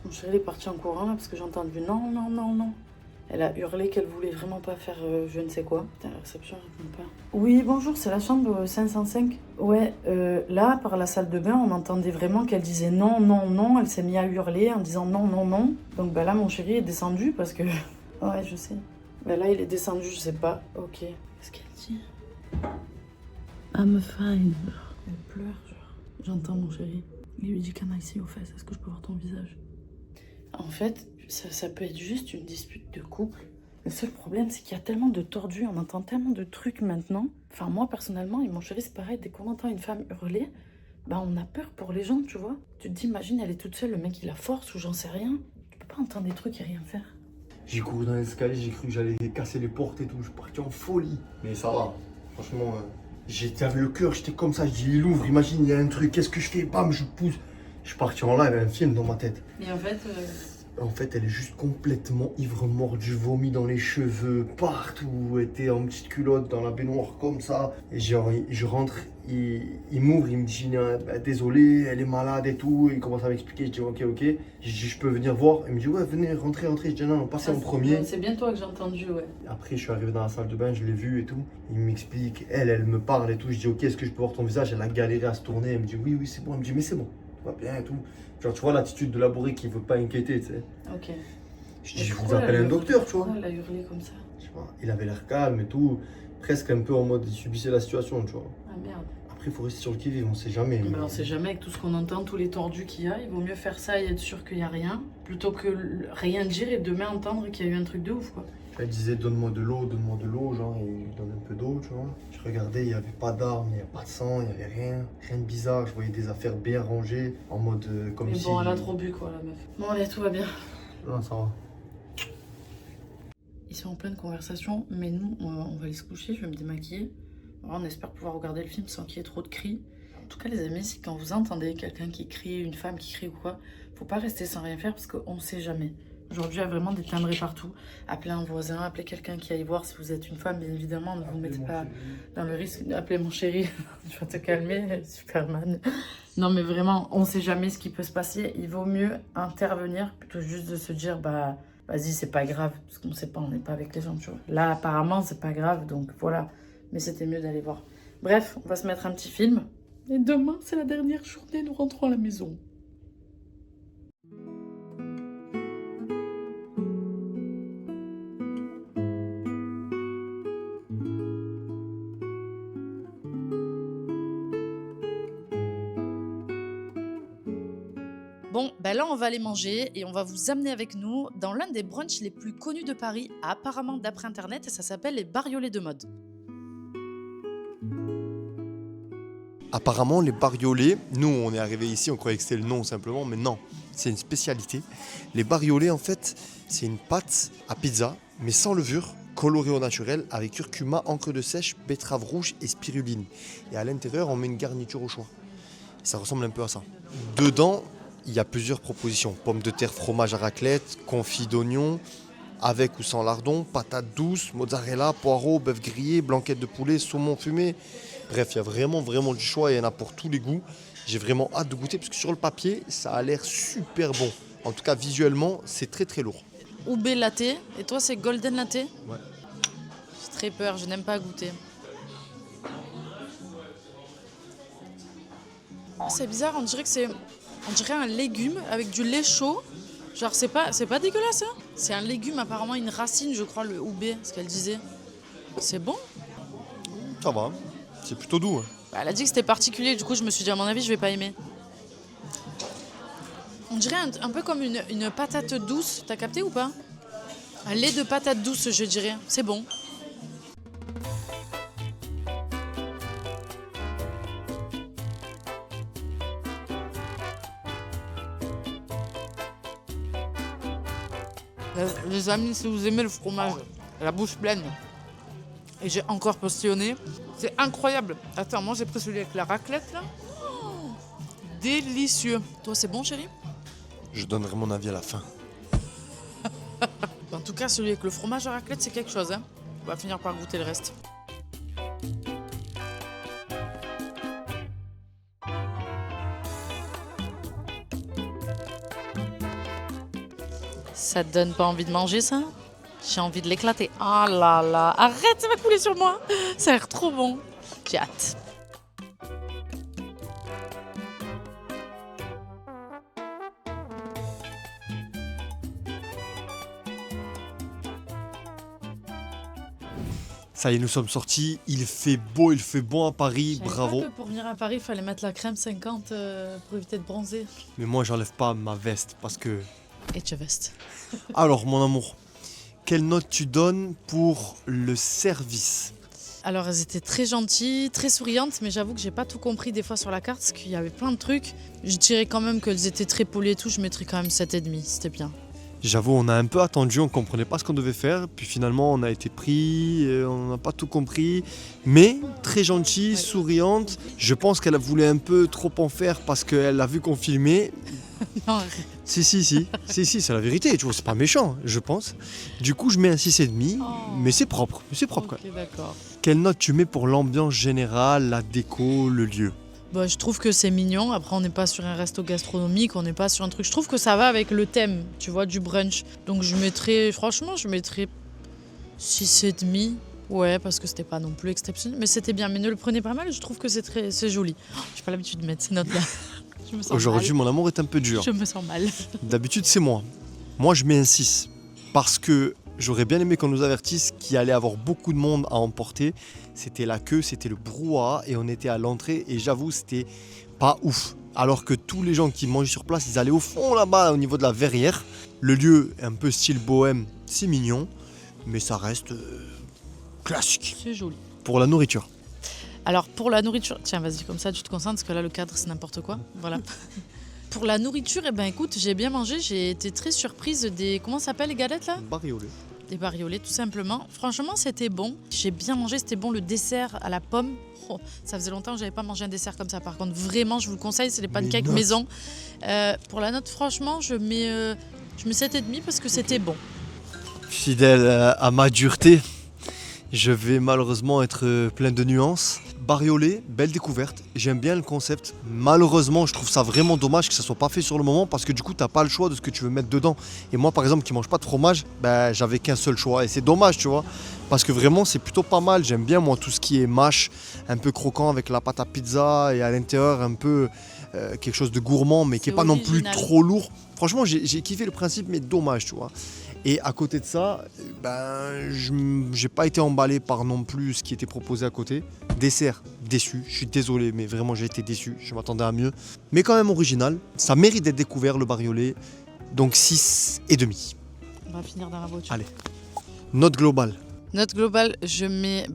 Mon chéri est parti en courant là parce que j'ai entendu non, non, non, non. Elle a hurlé qu'elle voulait vraiment pas faire je ne sais quoi. Putain, la réception répond pas. Oui, bonjour, c'est la chambre 505. Ouais, là, par la salle de bain, on entendait vraiment qu'elle disait non, non, non. Elle s'est mise à hurler en disant non, non, non. Donc bah là, mon chéri est descendu parce que... Ouais, je sais. Bah là, il est descendu, je sais pas. Ok. Qu'est-ce qu'elle dit? I'm fine. Elle pleure, genre. J'entends mon chéri. Il lui dit can I see your face? Est-ce que je peux voir ton visage? En fait, ça peut être juste une dispute de couple. Le seul problème, c'est qu'il y a tellement de tordus, on entend tellement de trucs maintenant. Enfin, moi, personnellement, et mon chéri, c'est pareil, dès qu'on entend une femme hurler, bah, on a peur pour les gens, tu vois. Tu te dis, imagine, elle est toute seule, le mec, il la force ou j'en sais rien. Tu peux pas entendre des trucs et rien faire. J'ai couru dans l'escalier, j'ai cru que j'allais casser les portes et tout. Je suis parti en folie. Mais ça va. Franchement, j'étais avec le cœur, j'étais comme ça. Je dis, il ouvre, imagine, il y a un truc, qu'est-ce que je fais? Bam, je pousse. Je suis parti en live, un film dans ma tête. Et en fait... En fait, elle est juste complètement ivre morte, du vomi dans les cheveux, partout. Elle était en petite culotte dans la baignoire comme ça. Et genre, je rentre, il m'ouvre, il me dit bah, désolé, elle est malade et tout. Il commence à m'expliquer, je dis ok. Je dis je peux venir voir. Il me dit ouais, venez, rentrez. Je dis non, passez en premier. C'est bien toi que j'ai entendu, ouais. Après, je suis arrivé dans la salle de bain, je l'ai vu et tout. Il m'explique, elle me parle et tout. Je dis ok, est-ce que je peux voir ton visage? Elle a galéré à se tourner. Elle me dit oui, c'est bon. Elle me dit mais c'est bon, tout va bien et tout. Genre, tu vois l'attitude de labouré qui veut pas inquiéter, tu sais. Ok. Je dis, je vous appelle un docteur, tu vois. Pourquoi elle a hurlé comme ça? Tu vois, il avait l'air calme et tout, presque un peu en mode il subissait la situation, tu vois. Ah merde. Après, il faut rester sur le qui-vive, on sait jamais. Mais on sait jamais avec tout ce qu'on entend, tous les tordus qu'il y a. Il vaut mieux faire ça et être sûr qu'il n'y a rien, plutôt que rien dire et demain entendre qu'il y a eu un truc de ouf, quoi. Elle disait donne-moi de l'eau, genre, et il lui donne un peu d'eau, tu vois. Je regardais, il n'y avait pas d'armes, il n'y avait pas de sang, il n'y avait rien de bizarre. Je voyais des affaires bien rangées, en mode comme mais si... bon, elle a trop bu, quoi, la meuf. Bon, allez, tout va bien. Non, ça va. Ils sont en pleine conversation, mais nous, on va aller se coucher, je vais me démaquiller. Alors, on espère pouvoir regarder le film sans qu'il y ait trop de cris. En tout cas, les amis, si quand vous entendez quelqu'un qui crie, une femme qui crie ou quoi, faut pas rester sans rien faire parce qu'on sait jamais. Aujourd'hui, il y a vraiment des timbrés partout. Appelez un voisin, appelez quelqu'un qui aille voir si vous êtes une femme, bien évidemment, ne vous mettez pas dans le risque. Appelez mon chéri, tu vas te calmer, Superman. Non, mais vraiment, on sait jamais ce qui peut se passer. Il vaut mieux intervenir plutôt juste de se dire, bah, vas-y, c'est pas grave, parce qu'on sait pas, on n'est pas avec les gens, tu vois. Là, apparemment, c'est pas grave, donc voilà. Mais c'était mieux d'aller voir. Bref, on va se mettre un petit film. Et demain, c'est la dernière journée, nous rentrons à la maison. Bon, ben là, on va aller manger et on va vous amener avec nous dans l'un des brunchs les plus connus de Paris, apparemment d'après Internet, et ça s'appelle les Bariolés de mode. Apparemment, les bariolés, nous on est arrivé ici, on croyait que c'était le nom simplement, mais non, c'est une spécialité. Les bariolés, en fait, c'est une pâte à pizza, mais sans levure, colorée au naturel, avec curcuma, encre de sèche, betterave rouge et spiruline. Et à l'intérieur, on met une garniture au choix. Ça ressemble un peu à ça. Dedans, il y a plusieurs propositions. Pommes de terre, fromage à raclette, confit d'oignon, avec ou sans lardon, patates douces, mozzarella, poireaux, bœuf grillé, blanquette de poulet, saumon fumé. Bref, il y a vraiment du choix et il y en a pour tous les goûts. J'ai vraiment hâte de goûter parce que sur le papier, ça a l'air super bon. En tout cas, visuellement, c'est très lourd. Ube latte. Et toi, c'est golden latte? Ouais. J'ai très peur, je n'aime pas goûter. C'est bizarre, on dirait un légume avec du lait chaud. Genre, c'est pas dégueulasse, hein? C'est un légume, apparemment, une racine, je crois, le ube, ce qu'elle disait. C'est bon? Ça va, c'est plutôt doux. Hein. Bah, elle a dit que c'était particulier, du coup, je me suis dit, à mon avis, je vais pas aimer. On dirait un peu comme une patate douce, t'as capté ou pas? Un lait de patate douce, je dirais. C'est bon. Les amis, si vous aimez le fromage, la bouche pleine, et j'ai encore postillonné, c'est incroyable. Attends, moi j'ai pris celui avec la raclette là. Oh, délicieux. Toi, c'est bon, chérie? Je donnerai mon avis à la fin. En tout cas, celui avec le fromage à raclette, c'est quelque chose. Hein. On va finir par goûter le reste. Ça te donne pas envie de manger ça? J'ai envie de l'éclater. Oh là là, arrête, ça va couler sur moi. Ça a l'air trop bon. J'ai hâte. Ça y est, nous sommes sortis. Il fait beau, il fait bon à Paris. Je savais Bravo. pas que pour venir à Paris, il fallait mettre la crème 50 pour éviter de bronzer. Mais moi, j'enlève pas ma veste parce que... Et tu veste. Alors, mon amour, quelle note tu donnes pour le service? Alors, elles étaient très gentilles, très souriantes, mais j'avoue que j'ai pas tout compris des fois sur la carte, parce qu'il y avait plein de trucs. Je dirais quand même qu'elles étaient très polies et tout, je mettrais quand même 7,5, c'était bien. J'avoue, on a un peu attendu, on comprenait pas ce qu'on devait faire. Puis finalement, on a été pris, on n'a pas tout compris. Mais très gentille, souriante. Je pense qu'elle voulait un peu trop en faire parce qu'elle a vu qu'on filmait. Non, Si, c'est la vérité, tu vois, c'est pas méchant, je pense. Du coup, je mets un 6,5, mais c'est propre, quand même. ok, d'accord. Quelle note tu mets pour l'ambiance générale, la déco, le lieu? Bah, je trouve que c'est mignon. Après, on n'est pas sur un resto gastronomique, on n'est pas sur un truc. Je trouve que ça va avec le thème, tu vois, du brunch. Donc, je mettrais 6,5. Ouais, parce que c'était pas non plus exceptionnel. Mais c'était bien. Mais ne le prenez pas mal, je trouve que c'est joli. Oh, j'ai pas l'habitude de mettre ces notes-là. Je me sens Aujourd'hui, mal. mon amour est un peu dur. Je me sens mal. D'habitude, c'est moi. Moi, je mets un 6. Parce que j'aurais bien aimé qu'on nous avertisse qu'il allait avoir beaucoup de monde à emporter. C'était la queue, c'était le brouhaha et on était à l'entrée. Et j'avoue, c'était pas ouf. Alors que tous les gens qui mangeaient sur place, ils allaient au fond là-bas, au niveau de la verrière. Le lieu, un peu style bohème, c'est mignon. Mais ça reste classique. C'est joli. Pour la nourriture. Alors, pour la nourriture... Tiens, vas-y, comme ça, tu te concentres, parce que là, le cadre, c'est n'importe quoi. Voilà. Pour la nourriture, eh ben, écoute, j'ai bien mangé. J'ai été très surprise des... Comment ça s'appelle, les galettes, là? Bariolé. Des bariolés, tout simplement. Franchement, c'était bon. J'ai bien mangé, c'était bon. Le dessert à la pomme, oh, ça faisait longtemps que j'avais pas mangé un dessert comme ça. Par contre, vraiment, je vous le conseille, c'est les pancakes maison. Pour la note, franchement, je mets 7,5 parce que c'était bon. Fidèle à ma dureté, je vais malheureusement être plein de nuances. Bariolé, belle découverte, j'aime bien le concept. Malheureusement, je trouve ça vraiment dommage que ça soit pas fait sur le moment parce que du coup, t'as pas le choix de ce que tu veux mettre dedans. Et moi, par exemple, qui mange pas de fromage, ben, j'avais qu'un seul choix et c'est dommage, tu vois. Parce que vraiment, c'est plutôt pas mal. J'aime bien, moi, tout ce qui est mâche, un peu croquant avec la pâte à pizza et à l'intérieur, un peu quelque chose de gourmand, mais qui est pas non plus trop lourd. Franchement, j'ai kiffé le principe, mais dommage, tu vois. Et à côté de ça, ben, j'ai pas été emballé par non plus ce qui était proposé à côté. Dessert, déçu. Je suis désolé, mais vraiment j'ai été déçu. Je m'attendais à mieux. Mais quand même original. Ça mérite d'être découvert, le bariolé. Donc 6,5. On va finir dans la voiture. Allez. Note globale. Note globale, je mets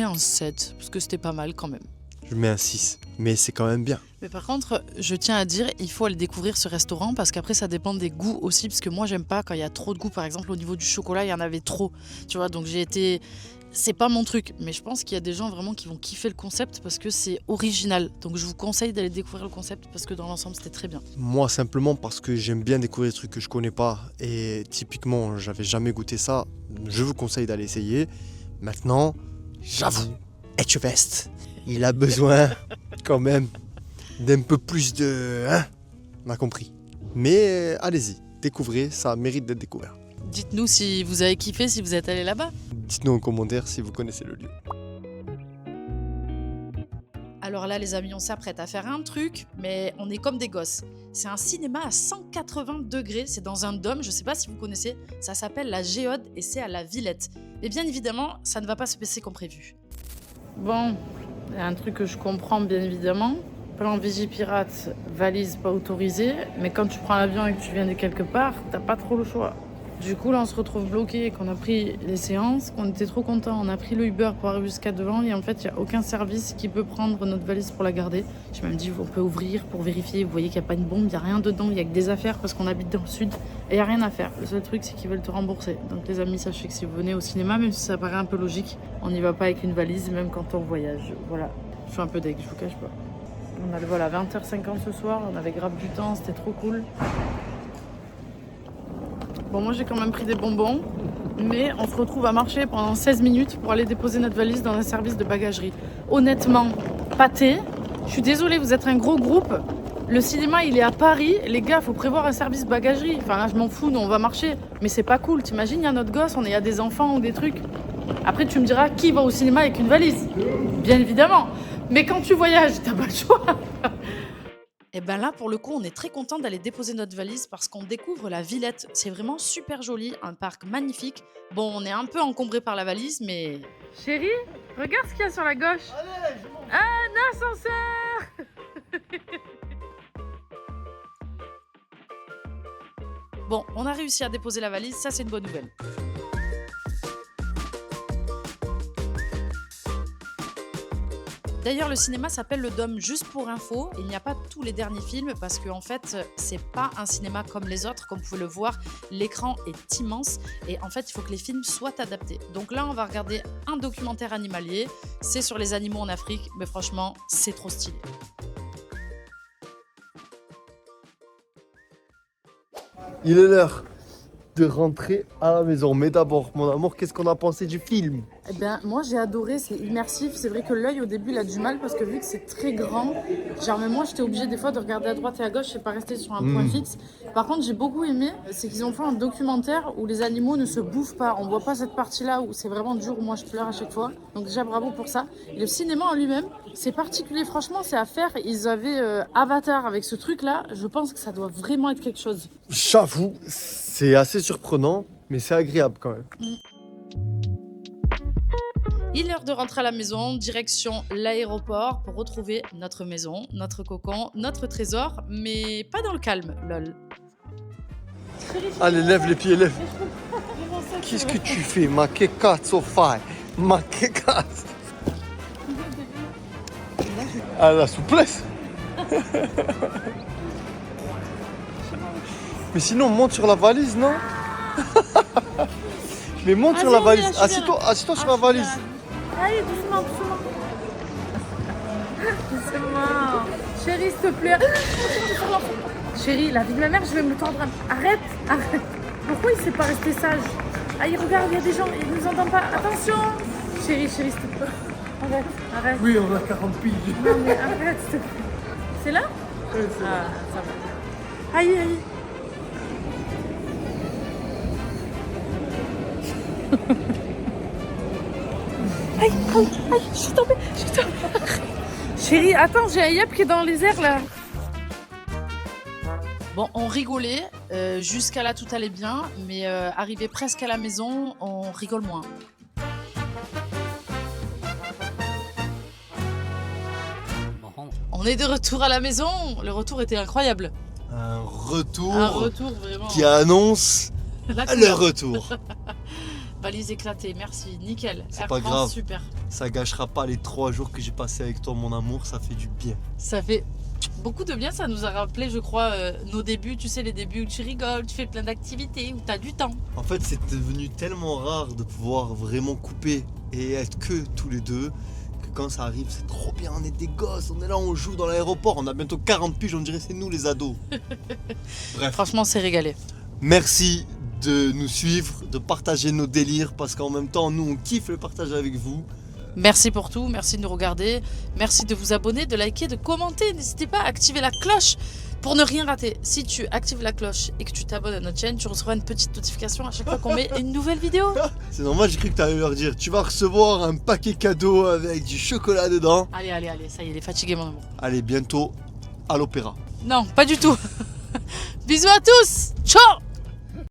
un 7, parce que c'était pas mal quand même. je mets un 6. Mais c'est quand même bien. Mais par contre, je tiens à dire, il faut aller découvrir ce restaurant parce qu'après ça dépend des goûts aussi, parce que moi j'aime pas quand il y a trop de goût. Par exemple au niveau du chocolat, il y en avait trop, tu vois, donc j'ai été... C'est pas mon truc, mais je pense qu'il y a des gens vraiment qui vont kiffer le concept parce que c'est original. Donc je vous conseille d'aller découvrir le concept parce que dans l'ensemble c'était très bien. Moi, simplement parce que j'aime bien découvrir des trucs que je connais pas. Et typiquement, j'avais jamais goûté ça. Je vous conseille d'aller essayer. Maintenant, j'avoue, Etchebest, il a besoin quand même d'un peu plus de... Hein, on a compris. Mais allez-y, découvrez, ça mérite d'être découvert. Dites-nous si vous avez kiffé, si vous êtes allé là-bas. Dites-nous en commentaire si vous connaissez le lieu. Alors là les amis, on s'apprête à faire un truc, mais on est comme des gosses. C'est un cinéma à 180 degrés, c'est dans un dôme, je sais pas si vous connaissez, ça s'appelle la Géode et c'est à la Villette. Et bien évidemment, ça ne va pas se passer comme prévu. Bon, il y a un truc que je comprends bien évidemment. Plan Vigipirate, valise pas autorisée, mais quand tu prends l'avion et que tu viens de quelque part, t'as pas trop le choix. Du coup, là, on se retrouve bloqué, qu'on a pris les séances, qu'on était trop contents. On a pris le Uber pour arriver jusqu'à devant et en fait, il n'y a aucun service qui peut prendre notre valise pour la garder. J'ai même dit, on peut ouvrir pour vérifier. Vous voyez qu'il n'y a pas une bombe, il n'y a rien dedans, il n'y a que des affaires parce qu'on habite dans le sud et il n'y a rien à faire. Le seul truc, c'est qu'ils veulent te rembourser. Donc, les amis, sachez que si vous venez au cinéma, même si ça paraît un peu logique, on n'y va pas avec une valise, même quand on voyage. Voilà. Je suis un peu deg, je vous cache pas. On a le vol à 20h50 ce soir, on avait grave du temps, c'était trop cool. Bon, moi j'ai quand même pris des bonbons, mais on se retrouve à marcher pendant 16 minutes pour aller déposer notre valise dans un service de bagagerie. Honnêtement, pâté, je suis désolée, vous êtes un gros groupe. Le cinéma il est à Paris, les gars, faut prévoir un service bagagerie. Enfin là je m'en fous, nous on va marcher, mais c'est pas cool. T'imagines, il y a notre gosse, il y a des enfants ou des trucs. Après tu me diras qui va au cinéma avec une valise. Bien évidemment, mais quand tu voyages, t'as pas le choix. Et ben là, pour le coup, on est très content d'aller déposer notre valise parce qu'on découvre la Villette. C'est vraiment super joli, un parc magnifique. Bon, on est un peu encombré par la valise, mais... Chérie, regarde ce qu'il y a sur la gauche. Un ascenseur. Bon, on a réussi à déposer la valise, ça c'est une bonne nouvelle. D'ailleurs, le cinéma s'appelle le Dôme juste pour info. Il n'y a pas tous les derniers films parce qu'en fait, c'est pas un cinéma comme les autres. Comme vous pouvez le voir, l'écran est immense et en fait, il faut que les films soient adaptés. Donc là, on va regarder un documentaire animalier. C'est sur les animaux en Afrique, mais franchement, c'est trop stylé. Il est l'heure de rentrer à la maison. Mais d'abord, mon amour, qu'est-ce qu'on a pensé du film? Eh bien, moi j'ai adoré, c'est immersif. C'est vrai que l'œil au début il a du mal parce que vu que c'est très grand, genre même moi j'étais obligée des fois de regarder à droite et à gauche et pas rester sur un point fixe. Par contre, j'ai beaucoup aimé, c'est qu'ils ont fait un documentaire où les animaux ne se bouffent pas. On voit pas cette partie-là où c'est vraiment dur, où moi je pleure à chaque fois. Donc déjà bravo pour ça. Et le cinéma en lui-même, c'est particulier. Franchement, c'est à faire. Ils avaient Avatar avec ce truc-là. Je pense que ça doit vraiment être quelque chose. J'avoue, c'est assez surprenant, mais c'est agréable quand même. Il est l'heure de rentrer à la maison, direction l'aéroport pour retrouver notre maison, notre cocon, notre trésor, mais pas dans le calme, lol. Allez, lève les pieds, lève. Qu'est-ce que tu fais, ma kékat, Sophie? Ma kékat. Ah, la souplesse. Mais sinon, monte sur la valise, non? Mais monte sur la valise. Assis-toi sur la valise. Allez, doucement, doucement. Doucement. Chérie, s'il te plaît. Chérie, la vie de ma mère, je vais me tendre. Arrête, arrête. Pourquoi il s'est pas resté sage? Allez, regarde, il y a des gens, ils nous entendent pas. Attention. Chérie, s'il te plaît. Arrête, arrête. Oui, on a 40 piges. Non, mais arrête, s'il te plaît. C'est là? Ouais, c'est Ah, ça va. Aïe, aïe. Aïe, aïe, aïe, je suis tombée. Chérie, attends, j'ai un yep qui est dans les airs là. Bon, on rigolait, jusqu'à là tout allait bien, mais arrivé presque à la maison, on rigole moins. On est de retour à la maison, le retour était incroyable. Un retour Un retour vraiment. qui annonce La le retour. Valise éclatée, merci, nickel. C'est Air pas France, grave. super. Ça gâchera pas les 3 jours que j'ai passé avec toi, mon amour, ça fait du bien. Ça fait beaucoup de bien, ça nous a rappelé, je crois, nos débuts, tu sais, les débuts où tu rigoles, tu fais plein d'activités, où tu as du temps. En fait, c'est devenu tellement rare de pouvoir vraiment couper et être que tous les deux que quand ça arrive, c'est trop bien, on est des gosses, on est là, on joue dans l'aéroport, on a bientôt 40 piges, on dirait c'est nous les ados. Bref, Franchement, c'est régalé. merci de nous suivre, de partager nos délires parce qu'en même temps, nous, on kiffe le partage avec vous. Merci pour tout, merci de nous regarder, merci de vous abonner, de liker, de commenter. N'hésitez pas à activer la cloche pour ne rien rater. Si tu actives la cloche et que tu t'abonnes à notre chaîne, tu recevras une petite notification à chaque fois qu'on met une nouvelle vidéo. C'est normal, j'ai cru que tu allais leur dire, tu vas recevoir un paquet cadeau avec du chocolat dedans. Allez, ça y est, il est fatigué mon amour. Allez, bientôt à l'opéra. Non, pas du tout. Bisous à tous. Ciao.